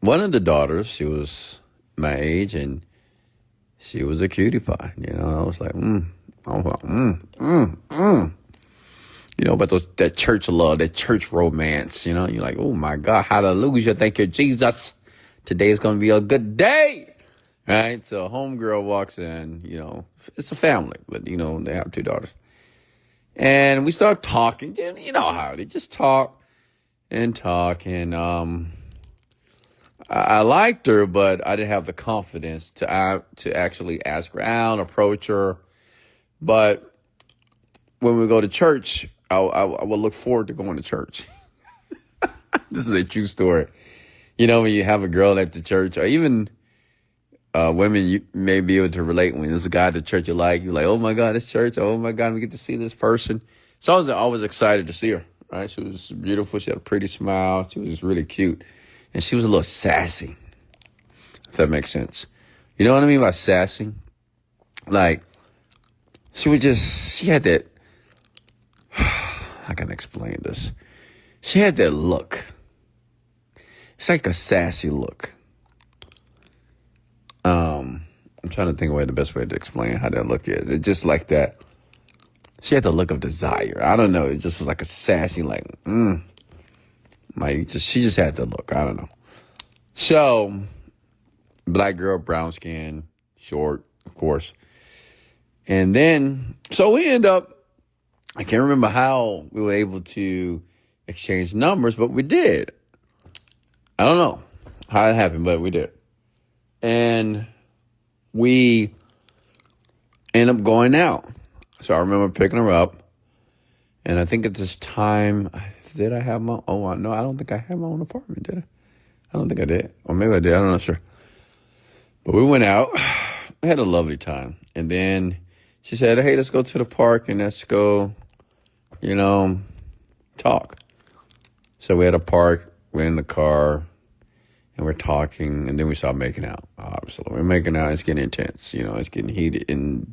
one of the daughters, she was my age, and she was a cutie pie. You know, I was like, You know, but that church love, that church romance, you know, you're like, oh my God, hallelujah, thank you, Jesus. Today's going to be a good day. Right? So homegirl walks in, you know, it's a family, but, you know, they have 2 daughters. And we start talking, you know how they just talk. And I liked her, but I didn't have the confidence to actually ask her out, approach her. But when we go to church, I will look forward to going to church. This is a true story. You know, when you have a girl at the church, or even women, you may be able to relate. When there's a guy at the church you're like, oh my God, it's church. Oh my God, we get to see this person. So I was always excited to see her. Right? She was beautiful. She had a pretty smile. She was just really cute. And she was a little sassy, if that makes sense. You know what I mean by sassy? Like, she had that, how can I explain this? She had that look. It's like a sassy look. I'm trying to think of the best way to explain how that look is. It's just like that. She had the look of desire. I don't know. It just was like a sassy, like, she just had the look. I don't know. So, black girl, brown skin, short, of course. And then, so we end up, I can't remember how we were able to exchange numbers, but we did. I don't know how it happened, but we did. And we end up going out. So I remember picking her up. And I think at this time, did I have my own? No, I don't think I had my own apartment, did I? I don't think I did. Or maybe I did. I'm not sure. But we went out. I had a lovely time. And then she said, hey, let's go to the park and let's go, you know, talk. So we had a park. We're in the car. And we're talking. And then we started making out. Obviously. We're making out. It's getting intense. You know, it's getting heated in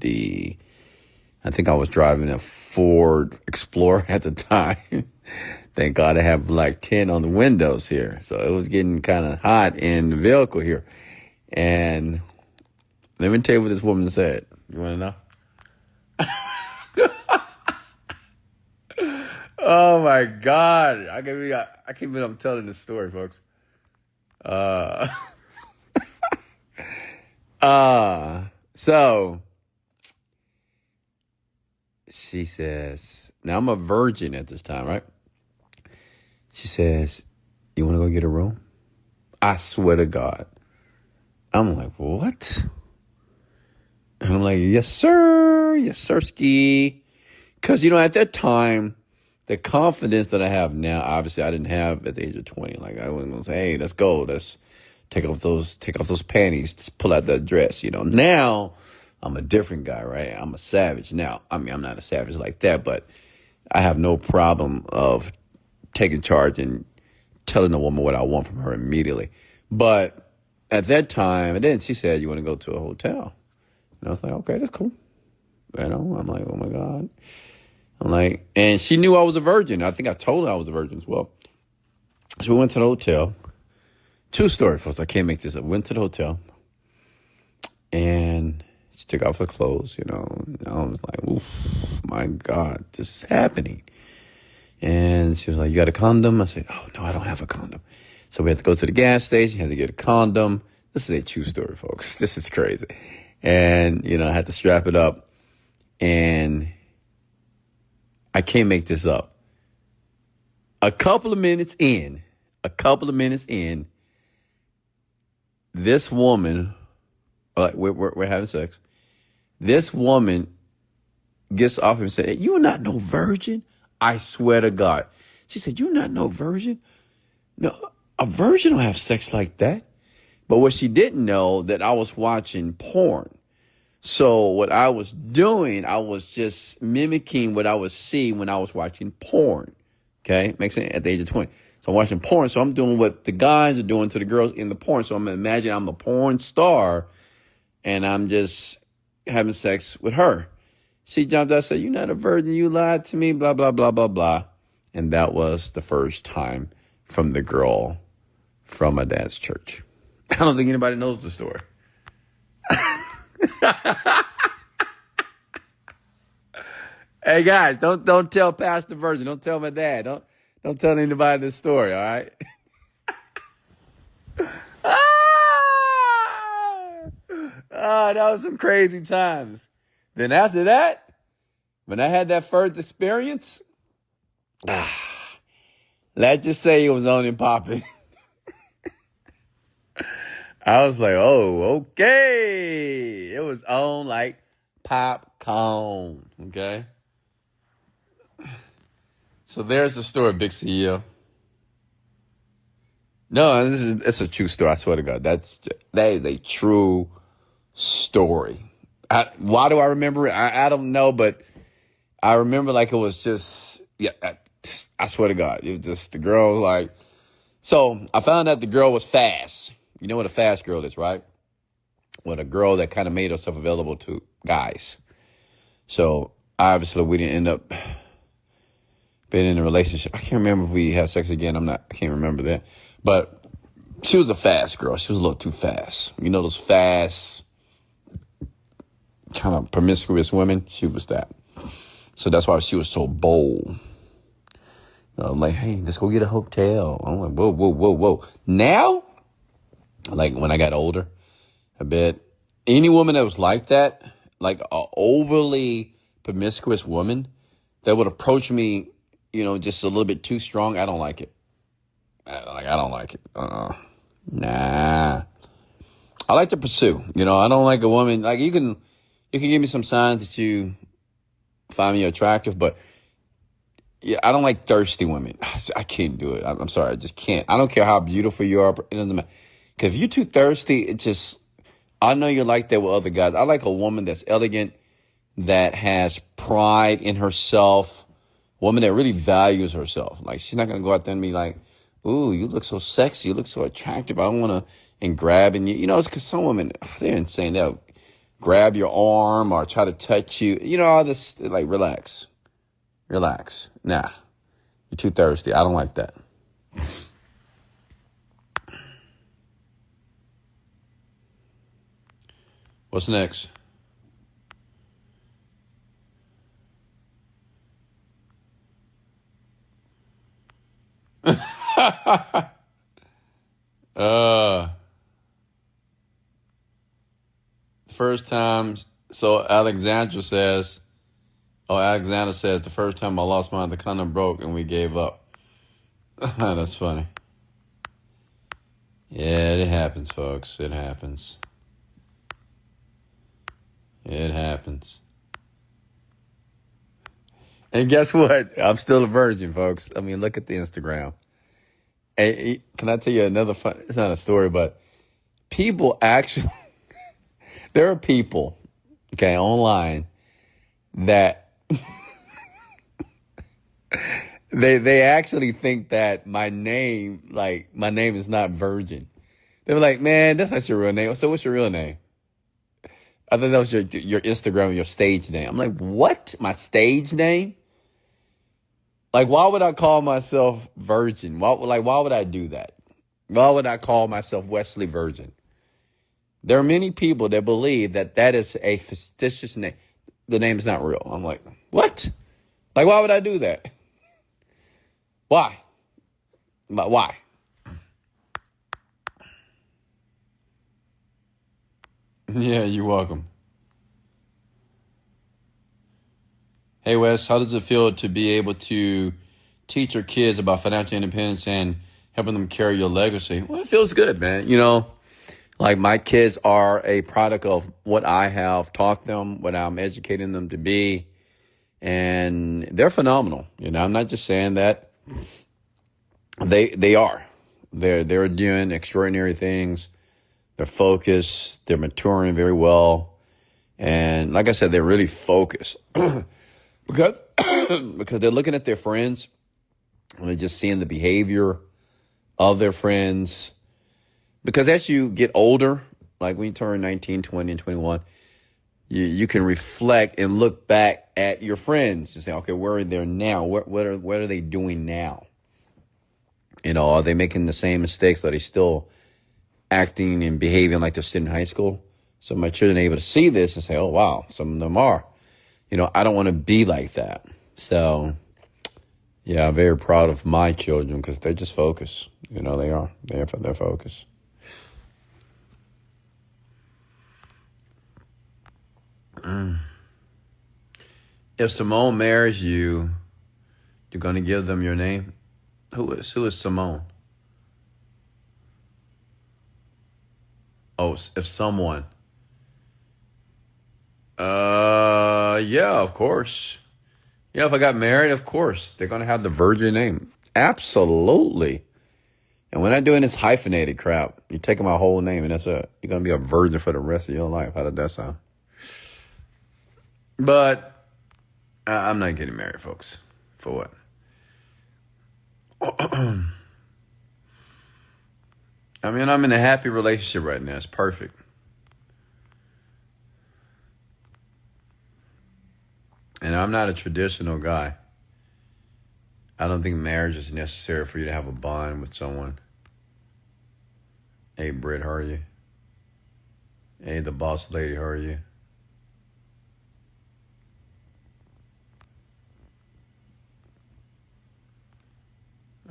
I think I was driving a Ford Explorer at the time. Thank God I have like 10 on the windows here. So it was getting kind of hot in the vehicle here. And let me tell you what this woman said. You want to know? Oh my God. I can't believe I'm telling this story, folks. So she says, now I'm a virgin at this time, right? She says, you want to go get a room? I swear to God. I'm like, what? And I'm like, yes, sir. Yes, sir, ski. Because, at that time, the confidence that I have now, obviously I didn't have at the age of 20. Like, I wasn't going to say, hey, let's go. Let's take off those panties. Let's pull out that dress. Now I'm a different guy, right? I'm a savage. Now, I mean, I'm not a savage like that, but I have no problem of taking charge and telling a woman what I want from her immediately. But at that time, and then she said, you want to go to a hotel? And I was like, okay, that's cool. I'm like, oh my God. I'm like, and she knew I was a virgin. I think I told her I was a virgin as well. So we went to the hotel. True story, folks. I can't make this up. Went to the hotel. And she took off her clothes, And I was like, oof, my God, this is happening. And she was like, you got a condom? I said, oh, no, I don't have a condom. So we had to go to the gas station, had to get a condom. This is a true story, folks. This is crazy. And, I had to strap it up. And I can't make this up. A couple of minutes in, this woman, like we're having sex. This woman gets off him and said, hey, you're not no virgin. I swear to God. She said, you're not no virgin. No, a virgin don't have sex like that. But what she didn't know, that I was watching porn. So what I was doing, I was just mimicking what I was seeing when I was watching porn. Okay? Makes sense? At the age of 20. So I'm watching porn. So I'm doing what the guys are doing to the girls in the porn. So I'm imagining I'm a porn star and I'm just having sex with her. She jumped out and said, you're not a virgin. You lied to me, blah, blah, blah, blah, blah. And that was the first time from the girl from my dad's church. I don't think anybody knows the story. Hey guys, don't tell Pastor Virgin. Don't tell my dad. Don't tell anybody this story, all right? That was some crazy times. Then after that, when I had that first experience, let's just say it was on and popping. I was like, oh, okay. It was on like popcorn, okay? So there's the story, Big CEO. No, it's a true story. I swear to God, that is a true story. Why do I remember it? I don't know, but I remember like it was just, I swear to God, it was just the girl like, so I found out the girl was fast. You know what a fast girl is, right? Well, a girl that kind of made herself available to guys. So obviously we didn't end up being in a relationship. I can't remember if we had sex again. I can't remember that. But she was a fast girl. She was a little too fast. Those fast, kind of promiscuous women. She was that. So that's why she was so bold. I'm like, hey, let's go get a hotel. I'm like, whoa, whoa, whoa, whoa. Now, like when I got older a bit, any woman that was like that, like a overly promiscuous woman that would approach me, just a little bit too strong, I don't like it. I don't like it. Nah. I like to pursue. I don't like a woman, like you can give me some signs that you find me attractive, but yeah, I don't like thirsty women. I can't do it. I'm sorry. I just can't. I don't care how beautiful you are. It doesn't matter. Because if you're too thirsty, I know you're like that with other guys. I like a woman that's elegant, that has pride in herself, a woman that really values herself. Like, she's not going to go out there and be like, ooh, you look so sexy. You look so attractive. I want to, and grabbing you. It's because some women, they're insane. They'll grab your arm or try to touch you. All this, like, relax. Nah. You're too thirsty. I don't like that. What's next? First time. So Alexandra says, Alexander says, the first time I lost mine, the condom broke and we gave up. That's funny. Yeah, it happens, folks. It happens. It happens. And guess what? I'm still a virgin, folks. I mean, look at the Instagram. Hey, can I tell you another fun? It's not a story, but people actually, there are people, okay, online that they actually think that my name is not Virgin. They were like, man, that's not your real name. So what's your real name? I thought that was your Instagram, your stage name. I'm like, what? My stage name? Like, why would I call myself Virgin? Why would I do that? Why would I call myself Wesley Virgin? There are many people that believe that that is a fictitious name. The name is not real. I'm like, what? Like, why would I do that? Why? Why? Yeah, you're welcome. Hey, Wes, how does it feel to be able to teach your kids about financial independence and helping them carry your legacy? Well, it feels good, man. You know, like my kids are a product of what I have taught them, what I'm educating them to be, and they're phenomenal. You know, I'm not just saying that. They are. They're doing extraordinary things. They're focused. They're maturing very well. And like I said, they're really focused because because they're looking at their friends and they're just seeing the behavior of their friends. Because as you get older, like when you turn 19, 20, and 21, you can reflect and look back at your friends and say, okay, where are they now? What are they doing now? You know, are they making the same mistakes? Are they still acting and behaving like they're still in high school? So my children are able to see this and say, oh, wow, some of them are. You know, I don't want to be like that. So, yeah, I'm very proud of my children because they just focus. You know, they are. They're focused. If Simone marries you, you're going to give them your name? Who is Simone? Oh, if someone. Yeah, of course. Yeah, if I got married, of course. They're going to have the Virgin name. Absolutely. And we're not doing this hyphenated crap. You're taking my whole name and that's it. You're going to be a virgin for the rest of your life. How did that sound? But I'm not getting married, folks. For what? I mean, I'm in a happy relationship right now. It's perfect. And I'm not a traditional guy. I don't think marriage is necessary for you to have a bond with someone. Hey, Britt, how are you? Hey, the boss lady, how are you?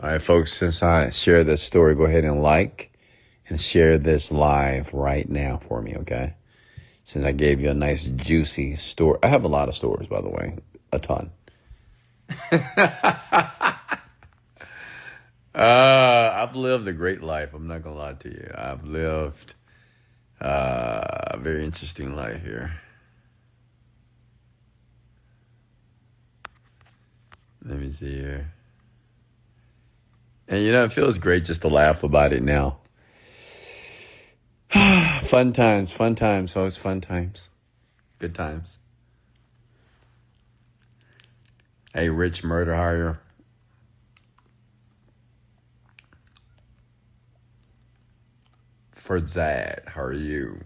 All right, folks, since I share this story, go ahead and like and share this live right now for me, okay? Since I gave you a nice, juicy story. I have a lot of stories, by the way, a ton. I've lived a great life. I'm not going to lie to you. I've lived a very interesting life here. Let me see here. And, you know, it feels great just to laugh about it now. Fun times, folks, fun times. Good times. Hey, Rich Murder Hire. For that, how are you?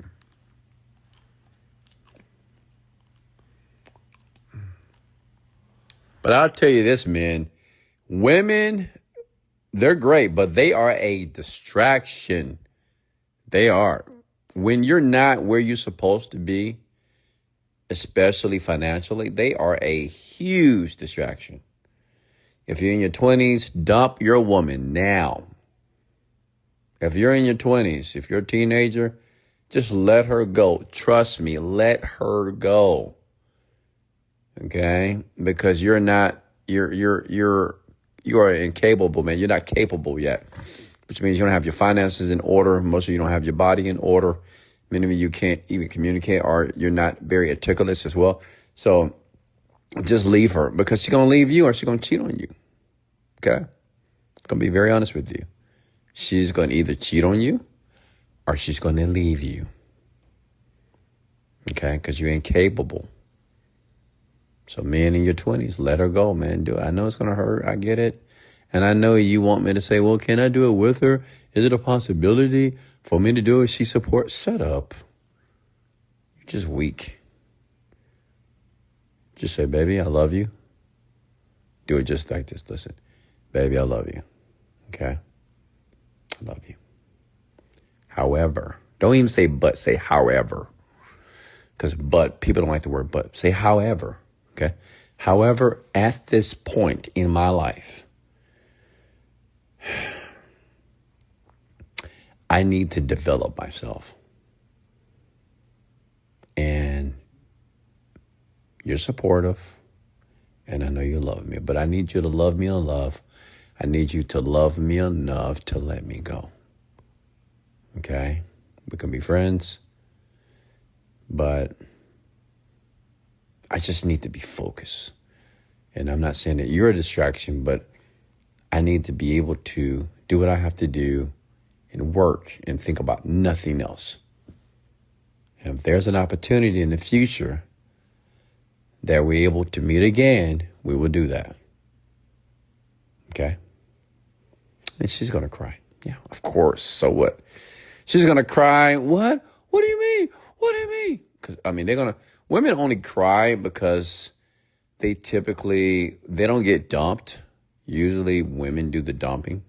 But I'll tell you this, man. Women, they're great, but they are a distraction. They are. When you're not where you're supposed to be, especially financially, they are a huge distraction. If you're in your 20s, dump your woman now. If you're in your 20s, if you're a teenager, just let her go. Trust me, let her go. Okay? Because you are incapable, man. You're not capable yet, which means you don't have your finances in order. Most of you don't have your body in order. Many of you can't even communicate, or you're not very articulate as well. So just leave her, because she's going to leave you or she's going to cheat on you. Okay? I'm going to be very honest with you. She's going to either cheat on you or she's going to leave you. Okay? Because you're incapable. So men in your 20s, let her go, man. I know it's going to hurt. I get it. And I know you want me to say, well, can I do it with her? Is it a possibility for me to do it? She supports. Shut up. You're just weak. Just say, baby, I love you. Do it just like this. Listen, baby, I love you. Okay? I love you. However, don't even say but, say however. Because but, people don't like the word but. Say however. Okay? However, at this point in my life, I need to develop myself. And you're supportive. And I know you love me. But I need you to love me enough. I need you to love me enough to let me go. Okay? We can be friends. But I just need to be focused. And I'm not saying that you're a distraction, but I need to be able to do what I have to do and work and think about nothing else. And if there's an opportunity in the future that we're able to meet again, we will do that. Okay? And she's going to cry. Yeah, of course. So what? She's going to cry. What? What do you mean? What do you mean? Because, women only cry because they don't get dumped. Usually women do the dumping.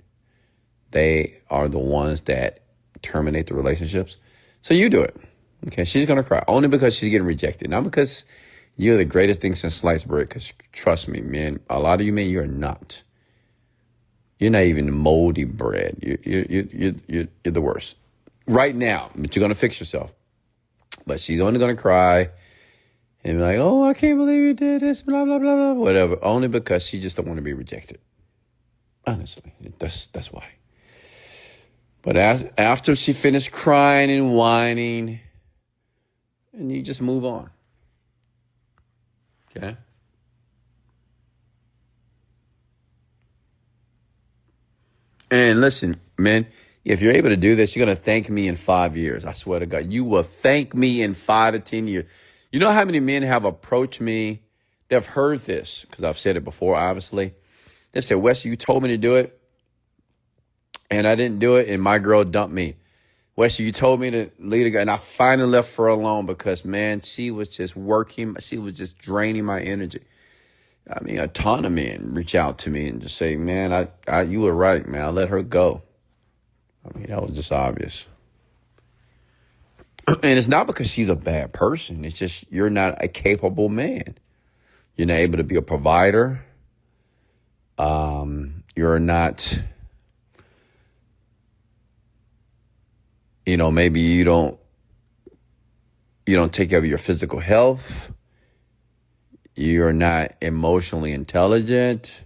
They are the ones that terminate the relationships. So you do it. Okay, she's going to cry only because she's getting rejected. Not because you're the greatest thing since sliced bread. Because trust me, man, a lot of you men, you're not. You're not even moldy bread. You're the worst. Right now, but you're going to fix yourself. But she's only going to cry and be like, oh, I can't believe you did this, blah, blah, blah, blah, whatever. Only because she just don't want to be rejected. Honestly, that's why. But after she finished crying and whining, and you just move on. Okay? And listen, man, if you're able to do this, you're going to thank me in 5 years. I swear to God. You will thank me in 5 to 10 years. You know how many men have approached me? They've heard this, because I've said it before, obviously. They said, Wesley, you told me to do it, and I didn't do it, and my girl dumped me. Wesley, you told me to leave a guy, and I finally left her alone because, man, she was just working. She was just draining my energy. I mean, a ton of men reach out to me and just say, man, you were right, man. I let her go. I mean, that was just obvious. And it's not because she's a bad person. It's just you're not a capable man. You're not able to be a provider. You're not, maybe you don't take care of your physical health. You're not emotionally intelligent.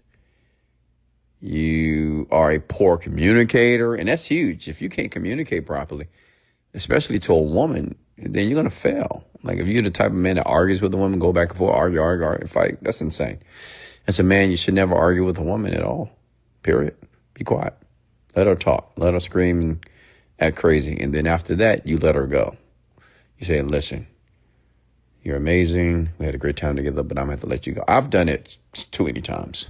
You are a poor communicator. And that's huge. If you can't communicate properly, especially to a woman, then you're going to fail. Like if you're the type of man that argues with a woman, go back and forth, argue, fight, that's insane. As a man, you should never argue with a woman at all. Period. Be quiet. Let her talk. Let her scream and act crazy. And then after that, you let her go. You say, listen, you're amazing. We had a great time together, but I'm going to have to let you go. I've done it too many times.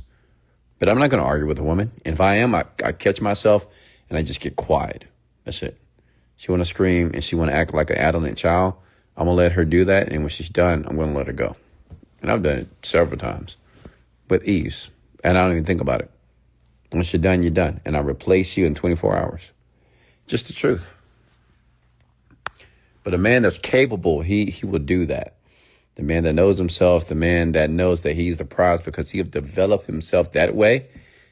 But I'm not going to argue with a woman. And if I am, I catch myself and I just get quiet. That's it. She want to scream and she want to act like an adolescent child. I'm going to let her do that. And when she's done, I'm going to let her go. And I've done it several times with ease. And I don't even think about it. Once you're done, you're done. And I replace you in 24 hours. Just the truth. But a man that's capable, he will do that. The man that knows himself, the man that knows that he's the prize because he'll develop himself that way,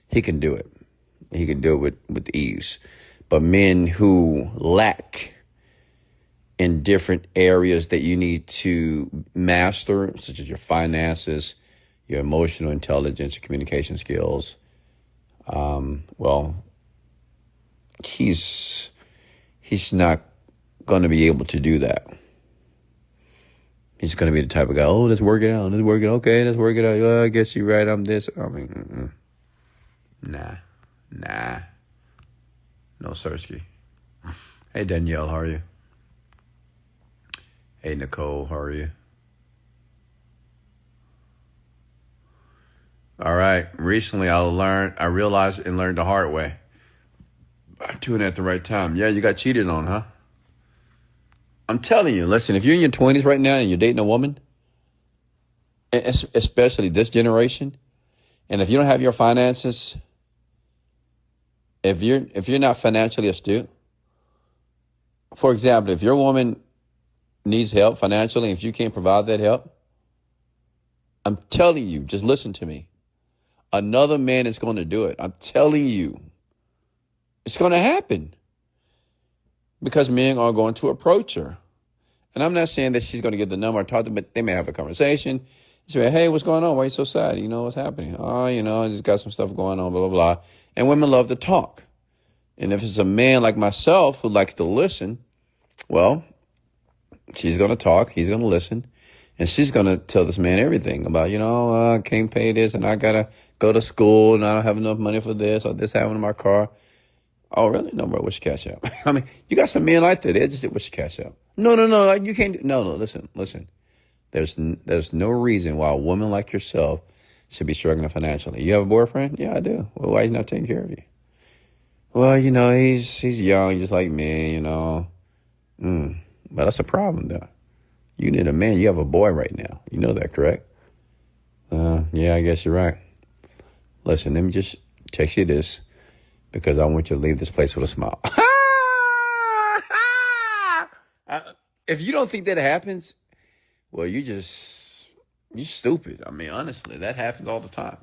he can do it. He can do it with ease. But men who lack in different areas that you need to master, such as your finances, your emotional intelligence, your communication skills, well, he's not going to be able to do that. He's going to be the type of guy, oh, let's work it out. Let's work it out. Okay, let's work it out. Oh, I guess you're right. I'm this. I mean, nah. No, Sersky. Hey, Danielle, how are you? Hey, Nicole, how are you? All right. Recently, I realized and learned the hard way. I'm doing it at the right time. Yeah, you got cheated on, huh? I'm telling you, listen, if you're in your 20s right now and you're dating a woman, especially this generation, and if you don't have your finances, if you're not financially astute, for example, if your woman needs help financially, if you can't provide that help, I'm telling you, just listen to me. Another man is going to do it. I'm telling you, it's going to happen. Because men are going to approach her. And I'm not saying that she's going to get the number or talk to them, but they may have a conversation. Say, hey, what's going on? Why are you so sad? You know, what's happening? Oh, I just got some stuff going on, blah, blah, blah. And women love to talk. And if it's a man like myself who likes to listen, well, she's going to talk. He's going to listen. And she's going to tell this man everything about, I can't pay this and I got to go to school and I don't have enough money for this or this happened in my car. Oh, really? No, bro, what's your cash out? I mean, you got some men like that. They just say, what's your cash out? No, you can't. No, listen. There's no reason why a woman like yourself should be struggling financially. You have a boyfriend? Yeah, I do. Well, why is he not taking care of you? Well, he's young, just like me, But that's a problem, though. You need a man. You have a boy right now. You know that, correct? Yeah, I guess you're right. Listen, let me just text you this. Because I want you to leave this place with a smile. If you don't think that happens, well, you're stupid. I mean, honestly, that happens all the time.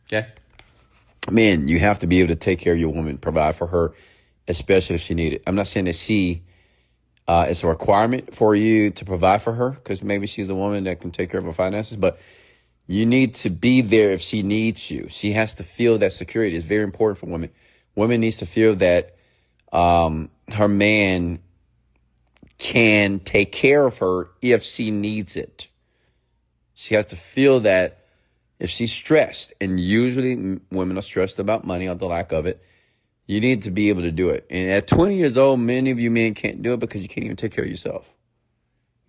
Okay? Man, you have to be able to take care of your woman, provide for her, especially if she needs it. I'm not saying that it's a requirement for you to provide for her because maybe she's a woman that can take care of her finances, but you need to be there if she needs you. She has to feel that security. It's very important for women. Women needs to feel that her man can take care of her if she needs it. She has to feel that if she's stressed, and usually women are stressed about money or the lack of it, you need to be able to do it. And at 20 years old, many of you men can't do it because you can't even take care of yourself.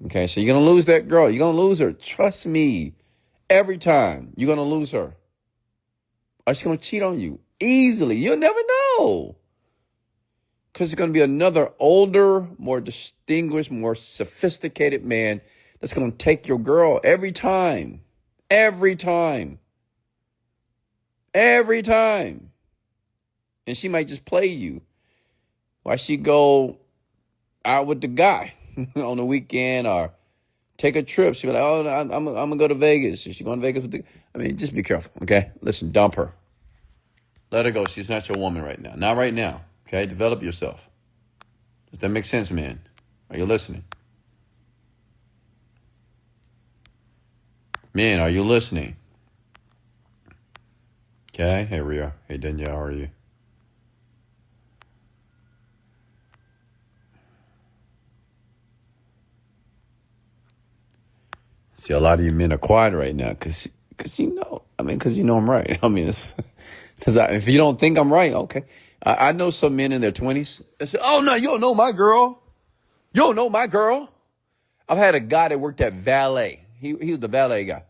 Okay, so you're going to lose that girl. You're going to lose her. Trust me. Every time you're going to lose her. Or she's going to cheat on you easily. You'll never know. Because it's going to be another older, more distinguished, more sophisticated man that's going to take your girl every time. Every time. Every time. And she might just play you. While she go out with the guy on the weekend or take a trip. She'll be like, oh, I'm going to go to Vegas. She's going to Vegas with just be careful, okay? Listen, dump her. Let her go. She's not your woman right now. Not right now, okay? Develop yourself. Does that make sense, man? Are you listening? Man, are you listening? Okay, hey, Ria. Hey, Danielle, how are you? See, a lot of you men are quiet right now because I'm right. I mean, if you don't think I'm right, okay. I know some men in their 20s that say, oh, no, you don't know my girl. You don't know my girl. I've had a guy that worked at valet. He was the valet guy.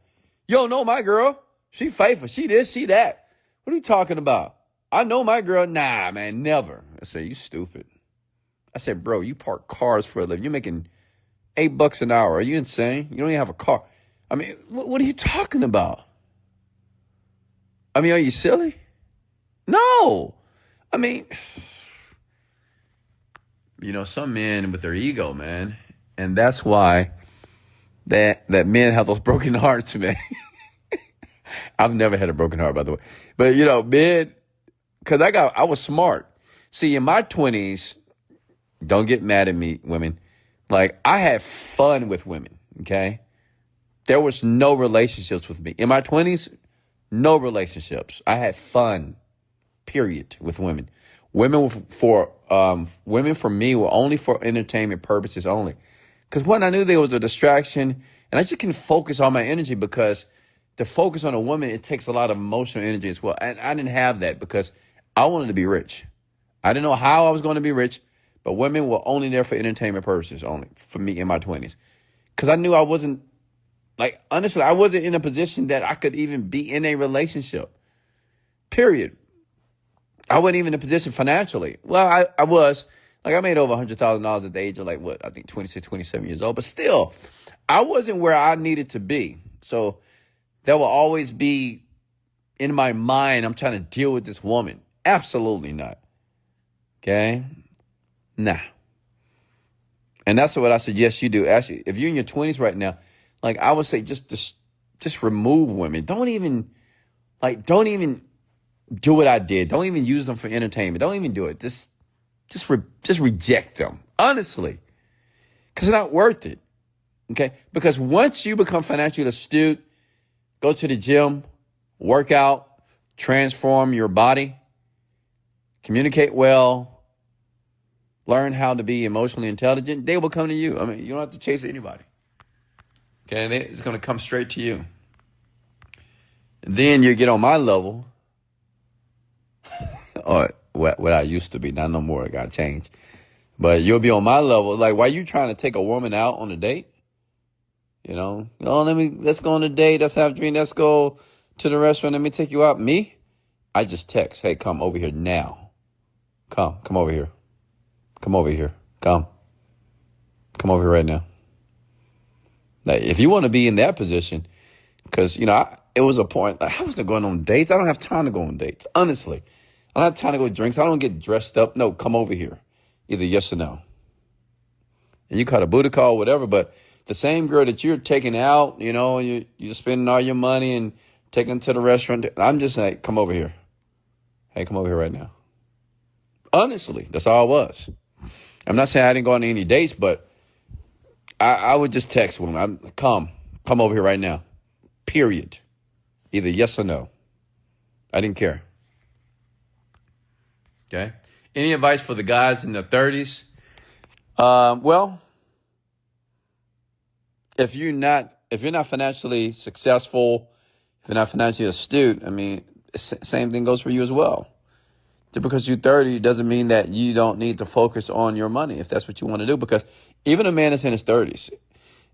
You don't know my girl. She faithful. She this, she that. What are you talking about? I know my girl. Nah, man, never. I said, you stupid. I said, bro, you park cars for a living. You're making $8 an hour. Are you insane? You don't even have a car. I mean, what are you talking about? I mean, are you silly? No. I mean, some men with their ego, man. And that's why that men have those broken hearts, man. I've never had a broken heart, by the way. But, men, because I was smart. See, in my 20s, don't get mad at me, women. Like, I had fun with women, okay? There was no relationships with me. In my 20s, no relationships. I had fun, period, with women. Women for me were only for entertainment purposes only. Because one, I knew there was a distraction, and I just couldn't focus all my energy because to focus on a woman, it takes a lot of emotional energy as well. And I didn't have that because I wanted to be rich. I didn't know how I was going to be rich, but women were only there for entertainment purposes only for me in my 20s. Because I knew I wasn't, honestly, I wasn't in a position that I could even be in a relationship, period. I wasn't even in a position financially. Well, I was. I made over $100,000 at the age of, I think 26, 27 years old. But still, I wasn't where I needed to be. So that will always be in my mind, I'm trying to deal with this woman. Absolutely not. Okay? Nah. And that's what I suggest you do. Actually, if you're in your 20s right now, I would say just remove women. Don't even do what I did. Don't even use them for entertainment. Don't even do it. Just reject them. Honestly. Because it's not worth it. Okay? Because once you become financially astute, go to the gym, work out, transform your body, communicate well, learn how to be emotionally intelligent, they will come to you. I mean, you don't have to chase anybody. Okay? It's going to come straight to you. And then you get on my level, or what I used to be, not no more. I got changed. But you'll be on my level. Why you trying to take a woman out on a date? Let's go on a date. Let's have a drink. Let's go to the restaurant. Let me take you out. Me? I just text. Hey, come over here now. Come over here. Come over here. Come over here right now. If you want to be in that position, because, it was a point. I wasn't going on dates. I don't have time to go on dates. Honestly. I don't have time to go drinks. I don't get dressed up. No, come over here. Either yes or no. And you cut a booty call, whatever, but the same girl that you're taking out, you're spending all your money and taking to the restaurant. I'm just like, come over here. Hey, come over here right now. Honestly, that's all it was. I'm not saying I didn't go on any dates, but I would just text women. Come over here right now. Period. Either yes or no. I didn't care. Okay. Any advice for the guys in their 30s? Well, if you're not financially successful, if you're not financially astute, I mean, same thing goes for you as well. Just because you're 30 doesn't mean that you don't need to focus on your money if that's what you want to do. Because even a man that's in his 30s,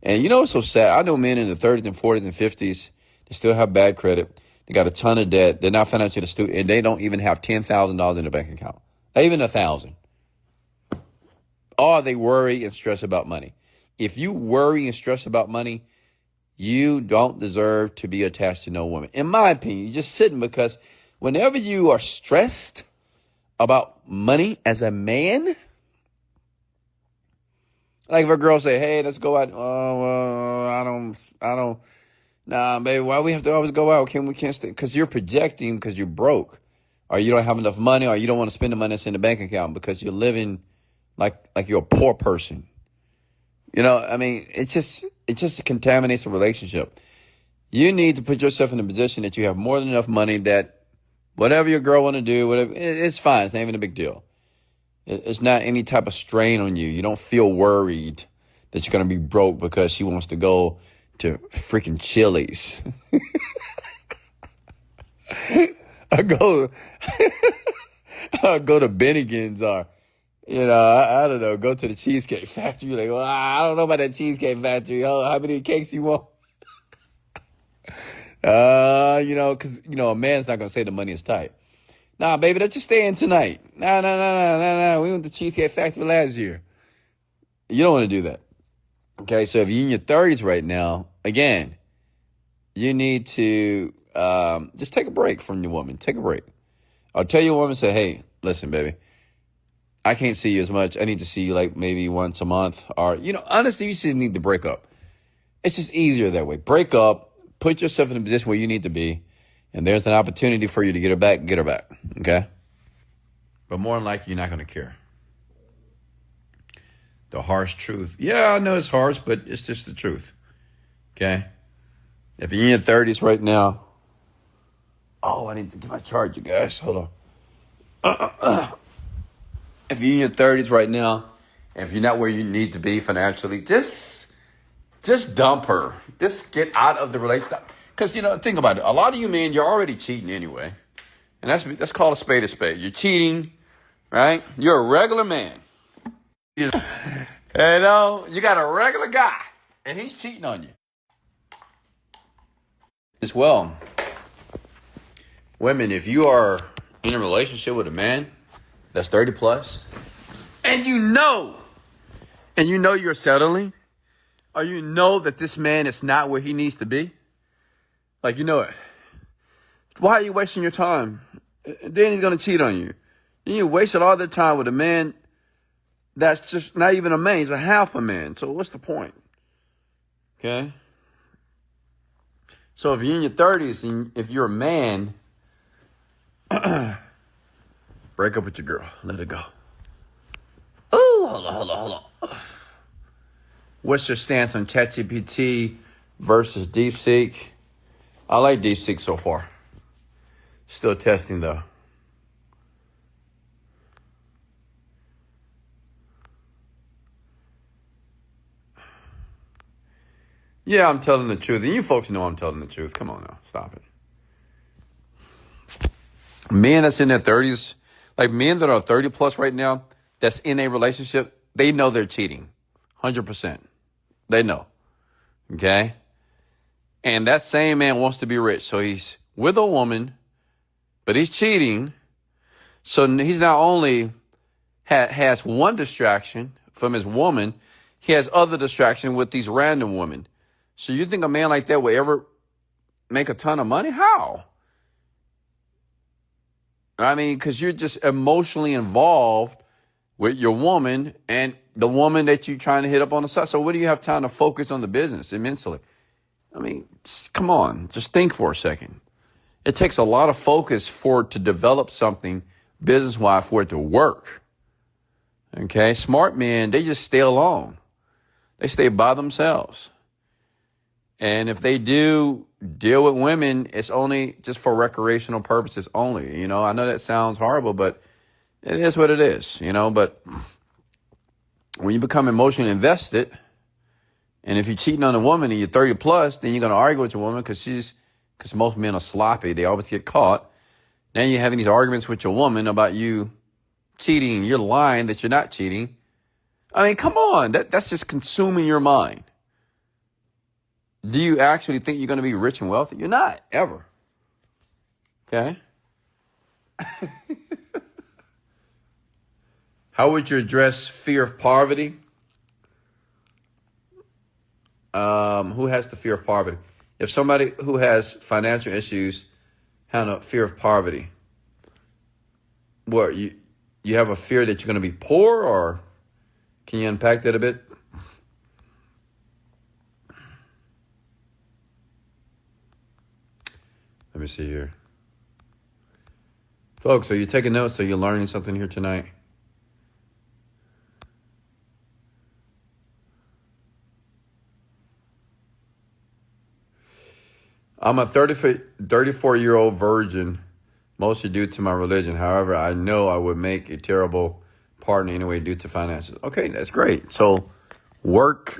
and it's so sad. I know men in the 30s and 40s and 50s, they still have bad credit. They got a ton of debt. They're not financially astute, and they don't even have $10,000 in their bank account. Not even 1,000. Or they worry and stress about money. If you worry and stress about money, you don't deserve to be attached to no woman. In my opinion, you're just sitting because whenever you are stressed about money as a man, if a girl say, hey, let's go out. Oh, well, I don't. Nah, baby, why we have to always go out? We can't stay? Because you're projecting because you're broke. Or you don't have enough money, or you don't want to spend the money that's in the bank account because you're living like you're a poor person. It just contaminates the relationship. You need to put yourself in a position that you have more than enough money that whatever your girl want to do, whatever, it's fine. It's not even a big deal. It's not any type of strain on you. You don't feel worried that you're going to be broke because she wants to go to freaking Chili's. I go to Bennigan's or, I don't know, go to the Cheesecake Factory. Like, well, I don't know about that Cheesecake Factory. How many cakes you want? Because, a man's not going to say the money is tight. Nah, baby, let's just stay in tonight. Nah. We went to Cheesecake Factory last year. You don't want to do that. Okay, so if you're in your 30s right now, again, you need to just take a break from your woman. Take a break. I'll tell your woman, say, hey, listen, baby, I can't see you as much. I need to see you like maybe once a month. Or, honestly, you just need to break up. It's just easier that way. Break up, put yourself in a position where you need to be, and there's an opportunity for you to get her back, okay? But more than likely, you're not going to care. The harsh truth. Yeah, I know it's harsh, but it's just the truth, okay? If you're in your 30s right now, I need to get my charger, guys. Hold on. If you're in your 30s right now, and if you're not where you need to be financially, just dump her. Just get out of the relationship. Because, think about it. A lot of you men, you're already cheating anyway. And that's called a spade a spade. You're cheating, right? You're a regular man. You got a regular guy, and he's cheating on you. As well, women, if you are in a relationship with a man that's 30 plus, and you know you're settling, or you know that this man is not where he needs to be, like you know it, why are you wasting your time? Then he's going to cheat on you. Then you wasted all the time with a man that's just not even a man, he's a half a man. So what's the point? Okay? So if you're in your 30s and if you're a man, break up with your girl. Let it go. Oh, hold on. What's your stance on ChatGPT versus DeepSeek? I like DeepSeek so far. Still testing though. Yeah, I'm telling the truth. And you folks know I'm telling the truth. Come on now. Stop it. Men that's in their 30s, like men that are 30 plus right now, that's in a relationship, they know they're cheating. 100%. They know. Okay? And that same man wants to be rich. So he's with a woman, but he's cheating. So he's not only has one distraction from his woman, he has other distraction with these random women. So you think a man like that will ever make a ton of money? How? I mean, because you're just emotionally involved with your woman and the woman that you're trying to hit up on the side. So what do you have time to focus on the business immensely? I mean, come on, just think for a second. It takes a lot of focus to develop something business-wise for it to work. Okay, smart men, they just stay alone. They stay by themselves. And if they do deal with women, it's only just for recreational purposes only. I know that sounds horrible, but it is what it is, But when you become emotionally invested, and if you're cheating on a woman and you're 30 plus, then you're going to argue with your woman because most men are sloppy. They always get caught. Now you're having these arguments with your woman about you cheating. You're lying that you're not cheating. I mean, come on. That's just consuming your mind. Do you actually think you're going to be rich and wealthy? You're not, ever. Okay? How would you address fear of poverty? Who has the fear of poverty? If somebody who has financial issues has a fear of poverty, what, you have a fear that you're going to be poor, or can you unpack that a bit? Let me see here. Folks, are you taking notes? Are you learning something here tonight? I'm a 34-year-old virgin, mostly due to my religion. However, I know I would make a terrible partner anyway due to finances. Okay, that's great. So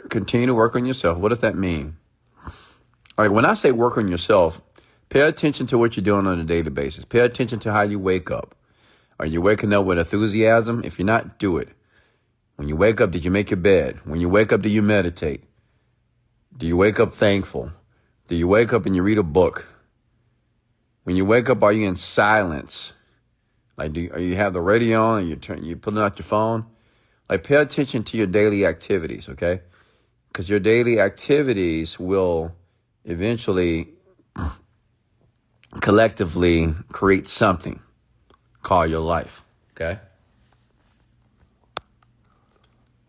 continue to work on yourself. What does that mean? Like when I say work on yourself, pay attention to what you're doing on a daily basis. Pay attention to how you wake up. Are you waking up with enthusiasm? If you're not, do it. When you wake up, did you make your bed? When you wake up, do you meditate? Do you wake up thankful? Do you wake up and you read a book? When you wake up, are you in silence? Like, do you have the radio on and you're pulling out your phone? Like, pay attention to your daily activities, okay? Because your daily activities will eventually collectively create something. call your life. Okay?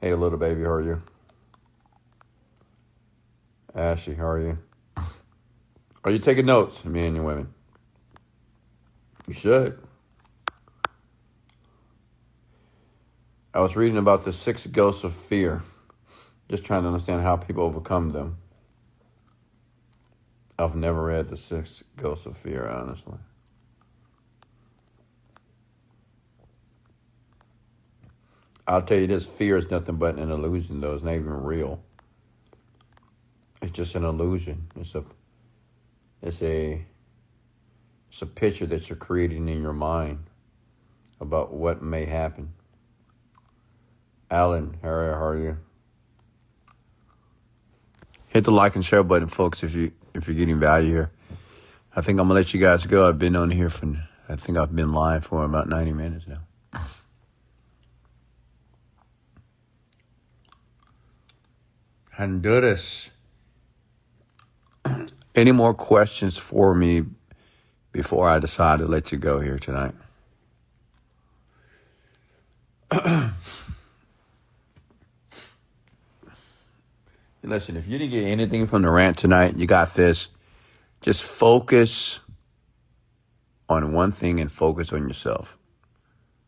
Hey, little baby, how are you? Ashley, how are you? Are you taking notes, men and women? You should. I was reading about the 6 ghosts of fear, just trying to understand how people overcome them. I've never read the 6 ghosts of fear, honestly. I'll tell you this, fear is nothing but an illusion, though. It's not even real. It's just an illusion. It's a picture that you're creating in your mind about what may happen. Alan, how are you? Hit the like and share button, folks, if you're getting value here. I think I'm gonna let you guys go. I've been on here I think I've been live for about 90 minutes now. Honduras. Any more questions for me before I decide to let you go here tonight? Listen, if you didn't get anything from the rant tonight, you got this. Just focus on one thing and focus on yourself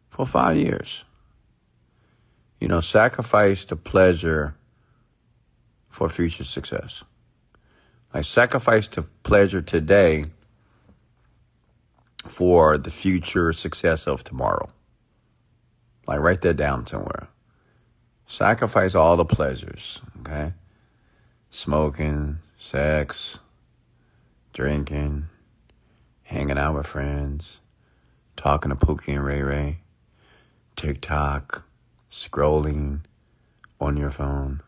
for 5 years. Sacrifice the pleasure for future success. Like, sacrifice the pleasure today for the future success of tomorrow. Like, write that down somewhere. Sacrifice all the pleasures, okay? Smoking, sex, drinking, hanging out with friends, talking to Pookie and Ray Ray, TikTok, scrolling on your phone.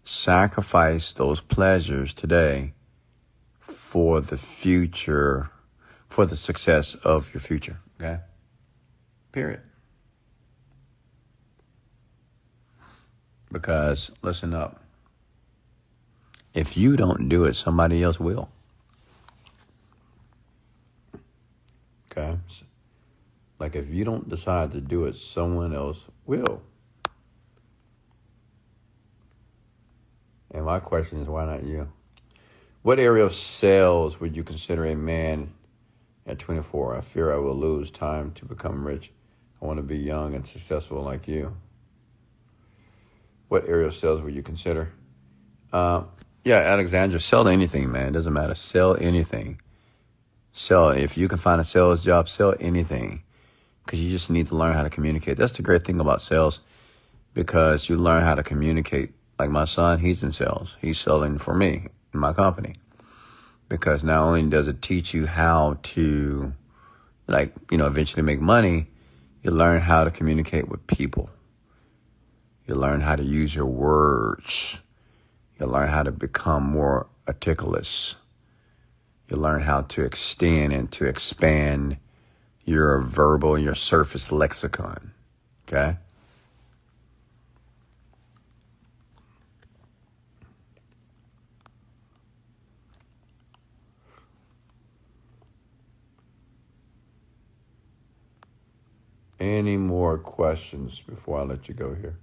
Sacrifice those pleasures today for the future, for the success of your future, okay? Period. Because, listen up. If you don't do it, somebody else will. Okay? Like, if you don't decide to do it, someone else will. And my question is, why not you? What area of sales would you consider a man at 24? I fear I will lose time to become rich. I want to be young and successful like you. What area of sales would you consider? Yeah, Alexandra, sell anything, man. It doesn't matter. Sell anything. If you can find a sales job, sell anything. Because you just need to learn how to communicate. That's the great thing about sales, because you learn how to communicate. Like my son, he's in sales. He's selling for me in my company. Because not only does it teach you how to, eventually make money, you learn how to communicate with people. You learn how to use your words. You learn how to become more articulate. You learn how to extend and to expand your verbal and your surface lexicon. Okay? Any more questions before I let you go here?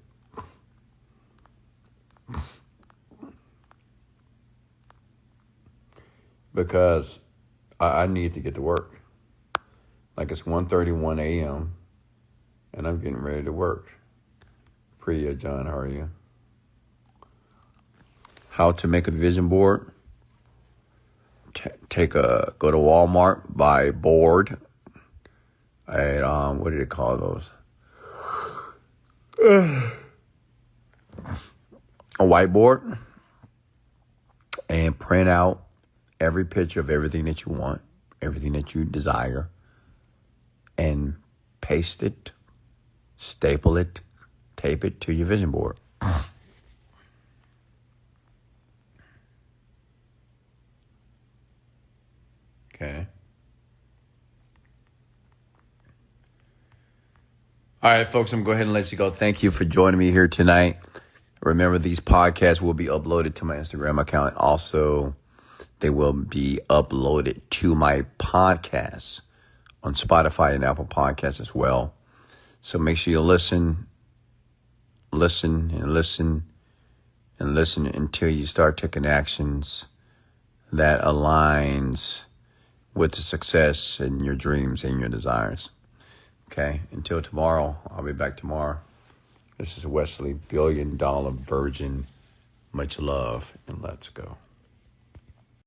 Because I need to get to work. Like, it's 1:31 a.m. and I'm getting ready to work. Priya, John, how are you? How to make a vision board? Go to Walmart, buy a board. What do they call those? A whiteboard, and print out every picture of everything that you want, everything that you desire, and paste it, staple it, tape it to your vision board. Okay. All right, folks, I'm going to go ahead and let you go. Thank you for joining me here tonight. Remember, these podcasts will be uploaded to my Instagram account. Also, they will be uploaded to my podcast on Spotify and Apple Podcasts as well. So make sure you listen until you start taking actions that aligns with the success and your dreams and your desires. Okay, until tomorrow, I'll be back tomorrow. This is Wesley, $1 Billion Virgin. Much love, and let's go.